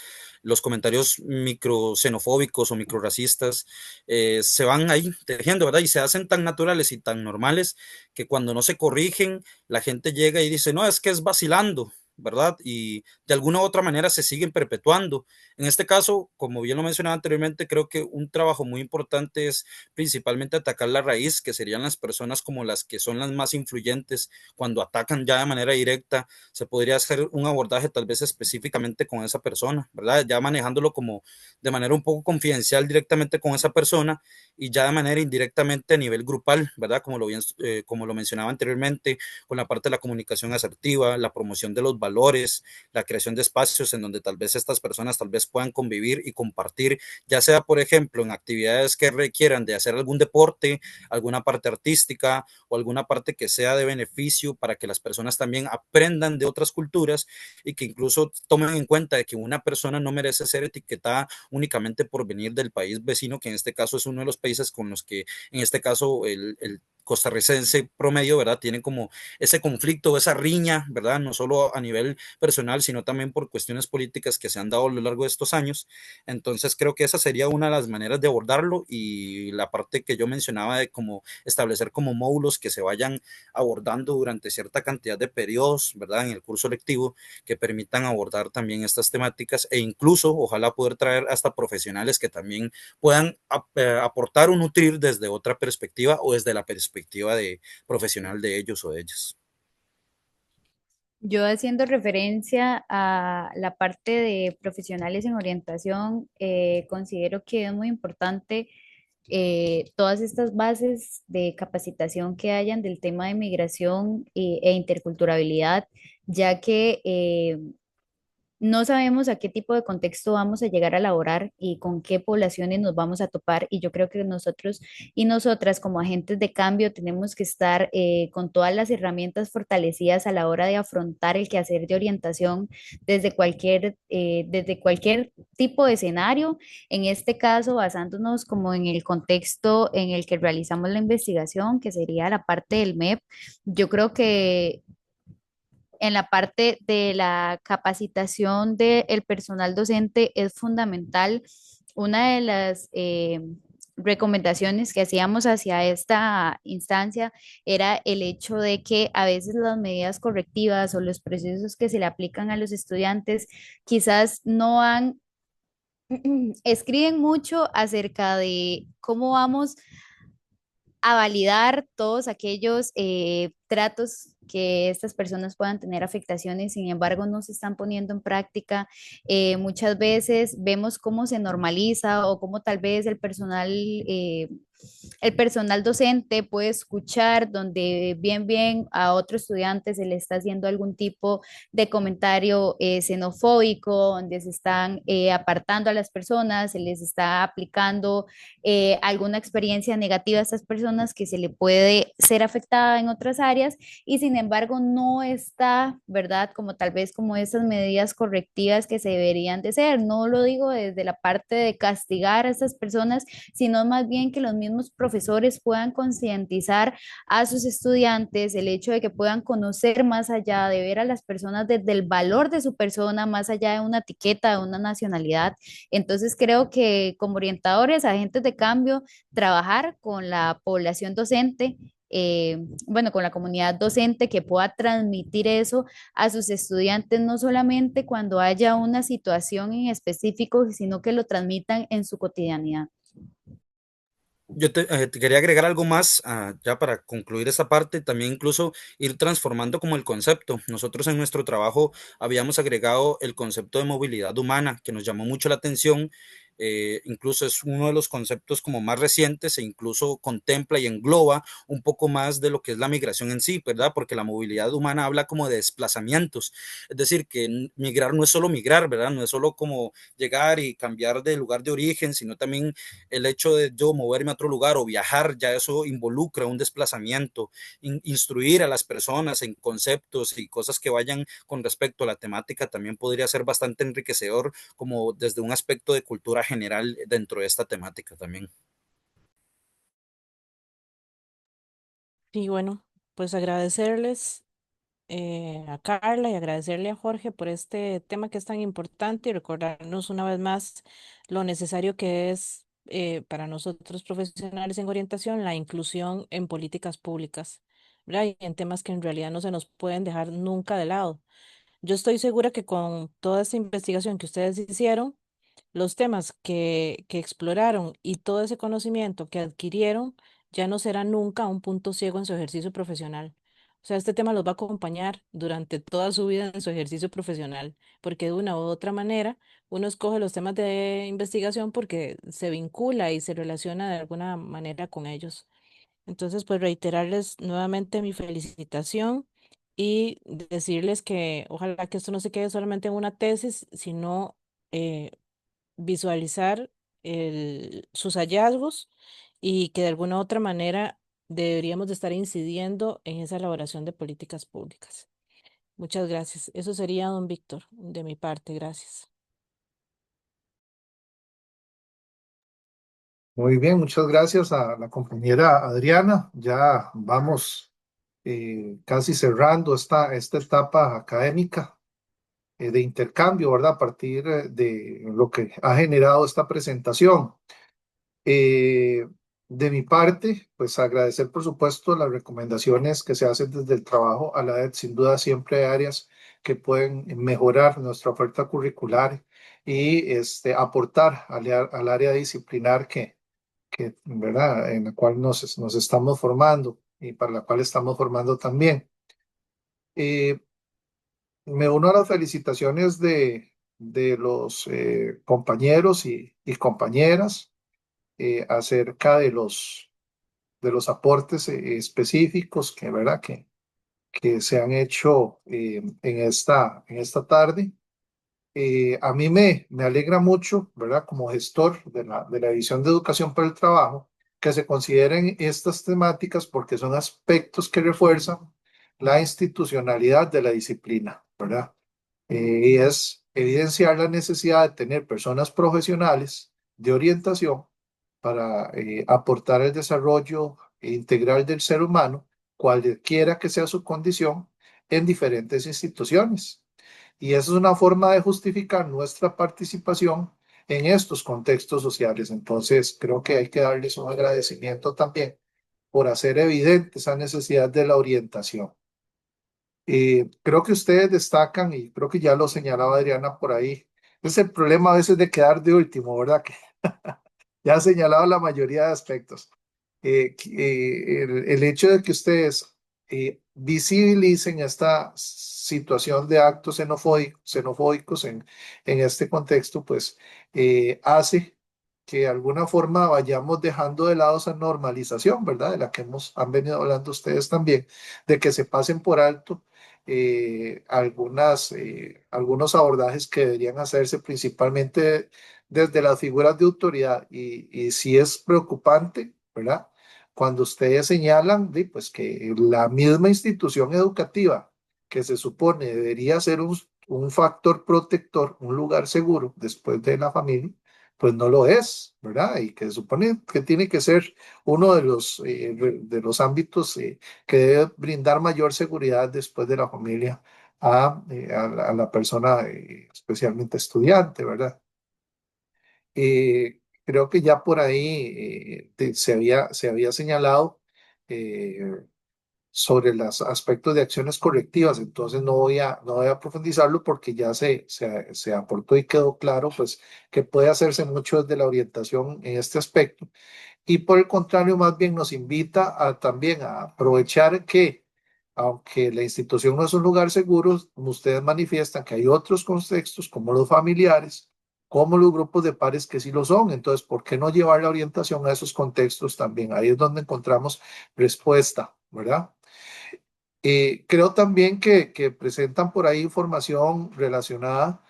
C: Los comentarios microxenofóbicos o microracistas se van ahí tejiendo, ¿verdad? Y se hacen tan naturales y tan normales que cuando no se corrigen, la gente llega y dice: no, es que es vacilando, ¿verdad? Y de alguna u otra manera se siguen perpetuando. En este caso, como bien lo mencionaba anteriormente, creo que un trabajo muy importante es principalmente atacar la raíz, que serían las personas como las que son las más influyentes. Cuando atacan ya de manera directa, se podría hacer un abordaje tal vez específicamente con esa persona, ¿verdad? Ya manejándolo como de manera un poco confidencial directamente con esa persona, y ya de manera indirectamente a nivel grupal, ¿verdad? Como lo mencionaba anteriormente, con la parte de la comunicación asertiva, la promoción de los valores valores, la creación de espacios en donde tal vez estas personas tal vez puedan convivir y compartir, ya sea, por ejemplo, en actividades que requieran de hacer algún deporte, alguna parte artística o alguna parte que sea de beneficio para que las personas también aprendan de otras culturas y que incluso tomen en cuenta de que una persona no merece ser etiquetada únicamente por venir del país vecino, que en este caso es uno de los países con los que, en este caso, el costarricense promedio, ¿verdad? Tienen como ese conflicto, esa riña, ¿verdad? No solo a nivel personal, sino también por cuestiones políticas que se han dado a lo largo de estos años. Entonces creo que esa sería una de las maneras de abordarlo y la parte que yo mencionaba de cómo establecer como módulos que se vayan abordando durante cierta cantidad de periodos, ¿verdad? En el curso lectivo que permitan abordar también estas temáticas e incluso ojalá poder traer hasta profesionales que también puedan aportar o nutrir desde otra perspectiva o desde la perspectiva de profesional de ellos o de ellas.
D: Yo haciendo referencia a la parte de profesionales en orientación, considero que es muy importante todas estas bases de capacitación que hayan del tema de migración e interculturalidad, ya que no sabemos a qué tipo de contexto vamos a llegar a laborar y con qué poblaciones nos vamos a topar. Y yo creo que nosotros y nosotras como agentes de cambio tenemos que estar con todas las herramientas fortalecidas a la hora de afrontar el quehacer de orientación desde cualquier tipo de escenario. En este caso, basándonos como en el contexto en el que realizamos la investigación, que sería la parte del MEP, yo creo que en la parte de la capacitación del personal docente es fundamental. Una de las recomendaciones que hacíamos hacia esta instancia era el hecho de que a veces las medidas correctivas o los procesos que se le aplican a los estudiantes quizás no han, escriben mucho acerca de cómo vamos a validar todos aquellos tratos que estas personas puedan tener afectaciones, sin embargo, no se están poniendo en práctica. Muchas veces vemos cómo se normaliza o cómo tal vez el personal docente puede escuchar donde bien a otro estudiante se le está haciendo algún tipo de comentario xenofóbico, donde se están apartando a las personas, se les está aplicando alguna experiencia negativa a estas personas que se le puede ser afectada en otras áreas y sin embargo no está, ¿verdad? Como tal vez como esas medidas correctivas que se deberían de ser. No lo digo desde la parte de castigar a estas personas, sino más bien que los mismos profesores puedan concientizar a sus estudiantes el hecho de que puedan conocer más allá, de ver a las personas desde el valor de su persona, más allá de una etiqueta, de una nacionalidad. Entonces creo que como orientadores, agentes de cambio, trabajar con la población docente, bueno, con la comunidad docente que pueda transmitir eso a sus estudiantes, no solamente cuando haya una situación en específico, sino que lo transmitan en su cotidianidad.
C: Yo te quería agregar algo más, ya para concluir esa parte, también incluso ir transformando como el concepto. Nosotros en nuestro trabajo habíamos agregado el concepto de movilidad humana, que nos llamó mucho la atención. Incluso es uno de los conceptos como más recientes e incluso contempla y engloba un poco más de lo que es la migración en sí, ¿verdad? Porque la movilidad humana habla como de desplazamientos, es decir, que migrar no es solo migrar, ¿verdad? No es solo como llegar y cambiar de lugar de origen, sino también el hecho de yo moverme a otro lugar o viajar, ya eso involucra un desplazamiento, instruir a las personas en conceptos y cosas que vayan con respecto a la temática también podría ser bastante enriquecedor como desde un aspecto de cultura general dentro de esta temática también.
H: Y bueno, pues agradecerles a Carla y agradecerle a Jorge por este tema que es tan importante y recordarnos una vez más lo necesario que es para nosotros profesionales en orientación la inclusión en políticas públicas, ¿verdad? Y en temas que en realidad no se nos pueden dejar nunca de lado. Yo estoy segura que con toda esta investigación que ustedes hicieron, los temas que exploraron y todo ese conocimiento que adquirieron ya no será nunca un punto ciego en su ejercicio profesional. O sea, este tema los va a acompañar durante toda su vida en su ejercicio profesional, porque de una u otra manera uno escoge los temas de investigación porque se vincula y se relaciona de alguna manera con ellos. Entonces, pues reiterarles nuevamente mi felicitación y decirles que ojalá que esto no se quede solamente en una tesis, sino eh, visualizar sus hallazgos y que de alguna u otra manera deberíamos de estar incidiendo en esa elaboración de políticas públicas. Muchas gracias. Eso sería, don Víctor, de mi parte. Gracias.
A: Muy bien, muchas gracias a la compañera Adriana. Ya vamos casi cerrando esta etapa académica de intercambio, ¿verdad? A partir de lo que ha generado esta presentación. Eh, de mi parte, pues agradecer por supuesto las recomendaciones que se hacen desde el trabajo a la ED. Sin duda siempre hay áreas que pueden mejorar nuestra oferta curricular y aportar al área disciplinar ¿verdad? En la cual nos estamos formando y para la cual estamos formando también. Eh, Me uno a las felicitaciones de los compañeros y compañeras acerca de los aportes específicos ¿verdad? Que se han hecho en esta tarde. A mí me alegra mucho, ¿verdad? Como gestor de la División de Educación para el Trabajo, que se consideren estas temáticas porque son aspectos que refuerzan la institucionalidad de la disciplina, ¿verdad? Y es evidenciar la necesidad de tener personas profesionales de orientación para aportar el desarrollo integral del ser humano, cualquiera que sea su condición, en diferentes instituciones. Y esa es una forma de justificar nuestra participación en estos contextos sociales. Entonces, creo que hay que darles un agradecimiento también por hacer evidente esa necesidad de la orientación. Creo que ustedes destacan, y creo que ya lo señalaba Adriana por ahí, es el problema a veces de quedar de último, ¿verdad? Que ya ha señalado la mayoría de aspectos. El hecho de que ustedes visibilicen esta situación de actos xenofóbicos en este contexto, pues hace que de alguna forma vayamos dejando de lado esa normalización, ¿verdad? De la que han venido hablando ustedes también, de que se pasen por alto algunos abordajes que deberían hacerse principalmente desde las figuras de autoridad y sí es preocupante, ¿verdad? Cuando ustedes señalan, pues que la misma institución educativa que se supone debería ser un factor protector, un lugar seguro después de la familia, pues no lo es, ¿verdad? Y que se supone que tiene que ser uno de los ámbitos que debe brindar mayor seguridad después de la familia a la persona, especialmente estudiante, ¿verdad? Creo que ya por ahí se había señalado eh, sobre los aspectos de acciones correctivas, entonces no voy a profundizarlo porque ya se aportó y quedó claro pues que puede hacerse mucho desde la orientación en este aspecto y por el contrario, más bien nos invita también a aprovechar que, aunque la institución no es un lugar seguro, ustedes manifiestan que hay otros contextos, como los familiares, como los grupos de pares que sí lo son. Entonces, ¿por qué no llevar la orientación a esos contextos también? Ahí es donde encontramos respuesta, ¿verdad? Creo también que presentan por ahí información relacionada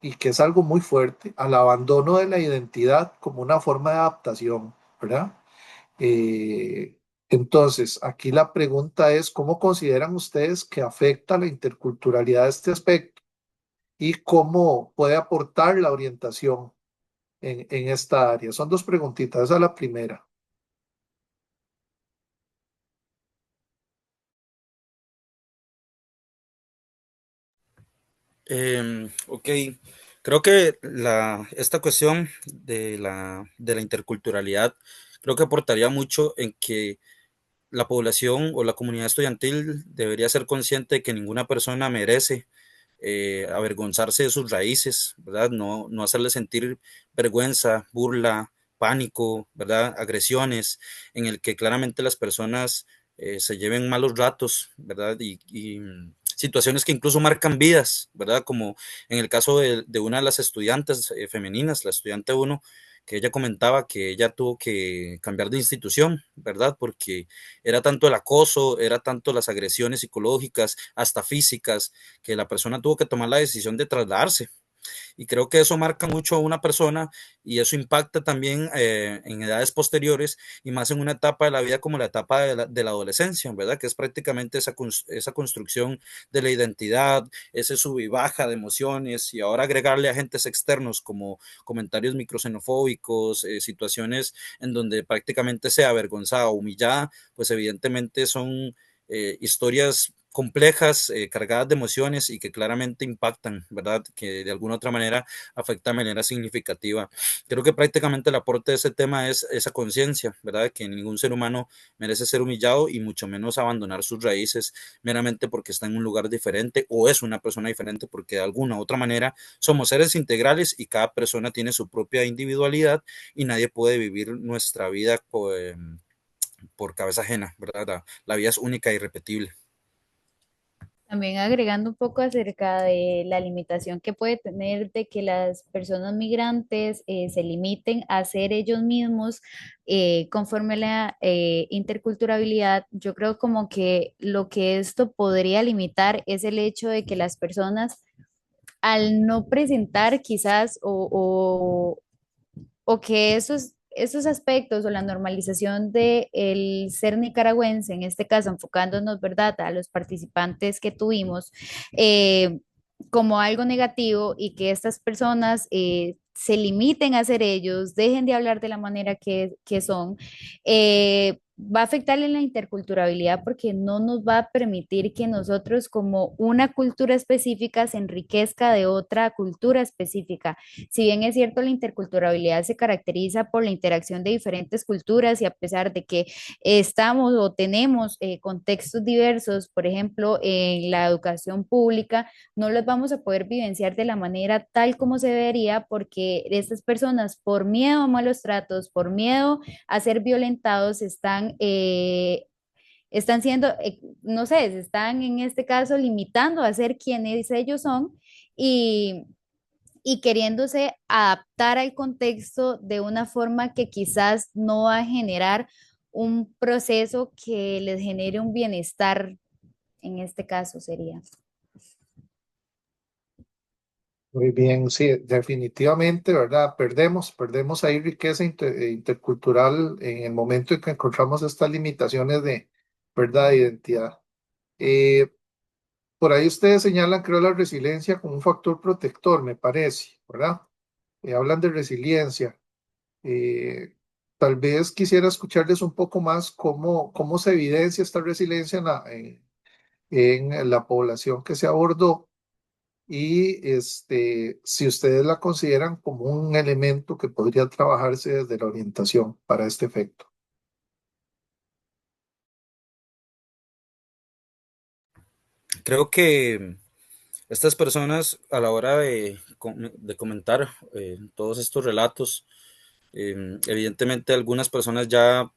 A: y que es algo muy fuerte al abandono de la identidad como una forma de adaptación, ¿verdad? Eh, entonces, aquí la pregunta es, ¿cómo consideran ustedes que afecta la interculturalidad de este aspecto y cómo puede aportar la orientación en esta área? Son dos preguntitas, esa es la primera.
C: Ok, creo que esta cuestión de la interculturalidad creo que aportaría mucho en que la población o la comunidad estudiantil debería ser consciente de que ninguna persona merece avergonzarse de sus raíces, ¿verdad? No hacerle sentir vergüenza, burla, pánico, ¿verdad? Agresiones, en el que claramente las personas se lleven malos ratos, ¿verdad? Y situaciones que incluso marcan vidas, ¿verdad? Como en el caso de una de las estudiantes femeninas, la estudiante uno que ella comentaba que ella tuvo que cambiar de institución, ¿verdad? Porque era tanto el acoso, era tanto las agresiones psicológicas, hasta físicas, que la persona tuvo que tomar la decisión de trasladarse. Y creo que eso marca mucho a una persona y eso impacta también en edades posteriores y más en una etapa de la vida como la etapa de la adolescencia, ¿verdad? Que es prácticamente esa construcción de la identidad, ese sub y baja de emociones y ahora agregarle agentes externos como comentarios microxenofóbicos, situaciones en donde prácticamente sea avergonzada o humillada, pues evidentemente son historias complejas, cargadas de emociones y que claramente impactan, ¿verdad? Que de alguna otra manera afecta de manera significativa. Creo que prácticamente el aporte de ese tema es esa conciencia, ¿verdad? Que ningún ser humano merece ser humillado y mucho menos abandonar sus raíces meramente porque está en un lugar diferente o es una persona diferente, porque de alguna u otra manera somos seres integrales y cada persona tiene su propia individualidad y nadie puede vivir nuestra vida por cabeza ajena, ¿verdad? La vida es única e irrepetible.
D: También agregando un poco acerca de la limitación que puede tener de que las personas migrantes se limiten a ser ellos mismos conforme a la interculturalidad, yo creo como que lo que esto podría limitar es el hecho de que las personas al no presentar quizás o que esos aspectos o la normalización de el ser nicaragüense, en este caso enfocándonos, ¿verdad?, a los participantes que tuvimos, como algo negativo y que estas personas se limiten a ser ellos, dejen de hablar de la manera que son, va a afectarle la interculturalidad porque no nos va a permitir que nosotros como una cultura específica se enriquezca de otra cultura específica. Si bien es cierto, la interculturalidad se caracteriza por la interacción de diferentes culturas y a pesar de que estamos o tenemos contextos diversos, por ejemplo, en la educación pública, no los vamos a poder vivenciar de la manera tal como se debería porque estas personas, por miedo a malos tratos, por miedo a ser violentados, están siendo, no sé, se están en este caso limitando a ser quienes ellos son y y queriéndose adaptar al contexto de una forma que quizás no va a generar un proceso que les genere un bienestar, en este caso sería.
A: Muy bien, sí, definitivamente, ¿verdad? Perdemos ahí riqueza intercultural en el momento en que encontramos estas limitaciones de, ¿verdad?, de identidad. Eh, por ahí ustedes señalan, creo, la resiliencia como un factor protector, me parece, ¿verdad? Hablan de resiliencia. Eh, Tal vez quisiera escucharles un poco más cómo se evidencia esta resiliencia en la población que se abordó y si ustedes la consideran como un elemento que podría trabajarse desde la orientación para este efecto.
C: Creo que estas personas a la hora de comentar todos estos relatos, evidentemente algunas personas ya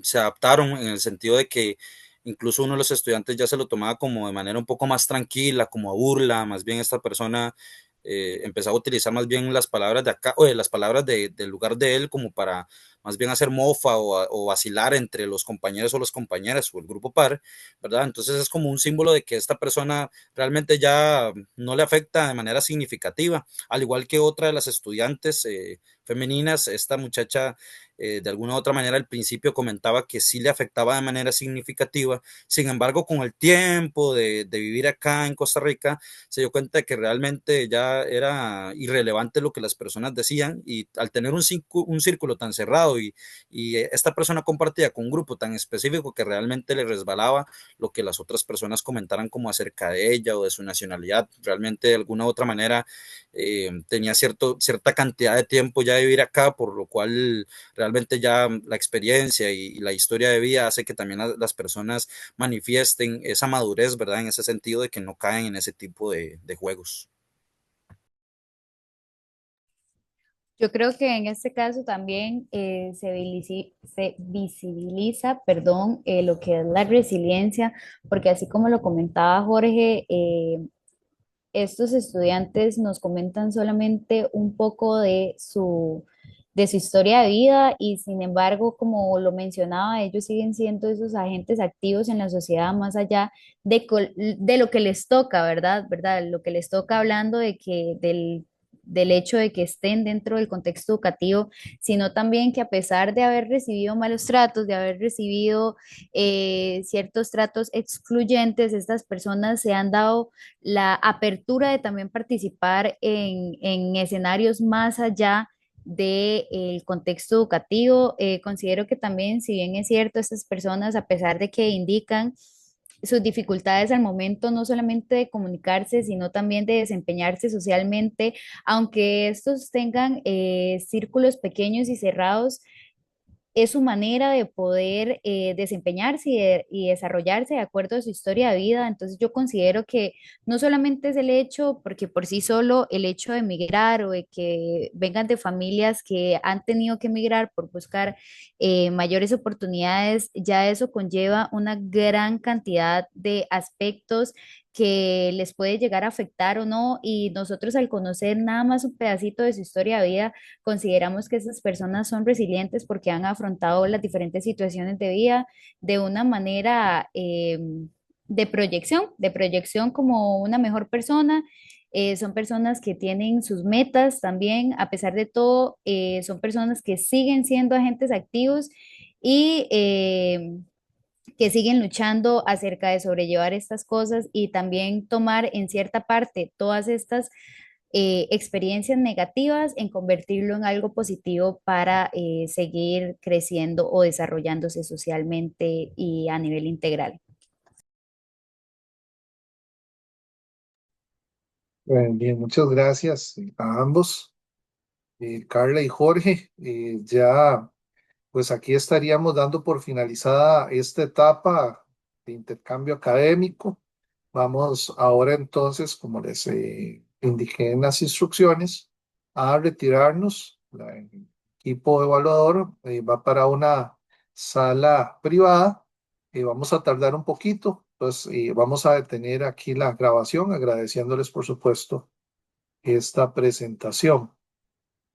C: se adaptaron en el sentido de que incluso uno de los estudiantes ya se lo tomaba como de manera un poco más tranquila, como a burla, más bien esta persona empezaba a utilizar más bien las palabras de acá, o de las palabras del lugar de él como para más bien hacer mofa o vacilar entre los compañeros o las compañeras o el grupo par, ¿verdad? Entonces es como un símbolo de que esta persona realmente ya no le afecta de manera significativa, al igual que otra de las estudiantes femeninas, esta muchacha de alguna u otra manera al principio comentaba que sí le afectaba de manera significativa, sin embargo con el tiempo de vivir acá en Costa Rica se dio cuenta de que realmente ya era irrelevante lo que las personas decían y al tener un círculo tan cerrado y esta persona compartía con un grupo tan específico que realmente le resbalaba lo que las otras personas comentaran como acerca de ella o de su nacionalidad, realmente de alguna u otra manera tenía cierta cantidad de tiempo ya de vivir acá, por lo cual realmente ya la experiencia y la historia de vida hace que también las personas manifiesten esa madurez, ¿verdad? En ese sentido de que no caen en ese tipo de juegos.
D: Yo creo que en este caso también se visibiliza, perdón, lo que es la resiliencia, porque así como lo comentaba Jorge, estos estudiantes nos comentan solamente un poco de su de su historia de vida y sin embargo, como lo mencionaba, ellos siguen siendo esos agentes activos en la sociedad más allá de lo que les toca, ¿verdad? ¿Verdad? Lo que les toca hablando de que del hecho de que estén dentro del contexto educativo, sino también que a pesar de haber recibido malos tratos, de haber recibido ciertos tratos excluyentes, estas personas se han dado la apertura de también participar en escenarios más allá del contexto educativo. Considero que también, si bien es cierto, estas personas, a pesar de que indican sus dificultades al momento, no solamente de comunicarse, sino también de desempeñarse socialmente, aunque estos tengan círculos pequeños y cerrados, es su manera de poder desempeñarse y desarrollarse de acuerdo a su historia de vida. Entonces yo considero que no solamente es el hecho, porque por sí solo el hecho de emigrar o de que vengan de familias que han tenido que emigrar por buscar mayores oportunidades, ya eso conlleva una gran cantidad de aspectos que les puede llegar a afectar o no, y nosotros al conocer nada más un pedacito de su historia de vida, consideramos que esas personas son resilientes porque han afrontado las diferentes situaciones de vida de una manera de proyección como una mejor persona. Son personas que tienen sus metas también, a pesar de todo, son personas que siguen siendo agentes activos y que siguen luchando acerca de sobrellevar estas cosas y también tomar en cierta parte todas estas experiencias negativas en convertirlo en algo positivo para seguir creciendo o desarrollándose socialmente y a nivel integral.
A: Bueno, bien, muchas gracias a ambos, Carla y Jorge. Ya, pues aquí estaríamos dando por finalizada esta etapa de intercambio académico. Vamos ahora entonces, como les indiqué en las instrucciones, a retirarnos. El equipo evaluador va para una sala privada. Vamos a tardar un poquito, pues vamos a detener aquí la grabación, agradeciéndoles por supuesto esta presentación.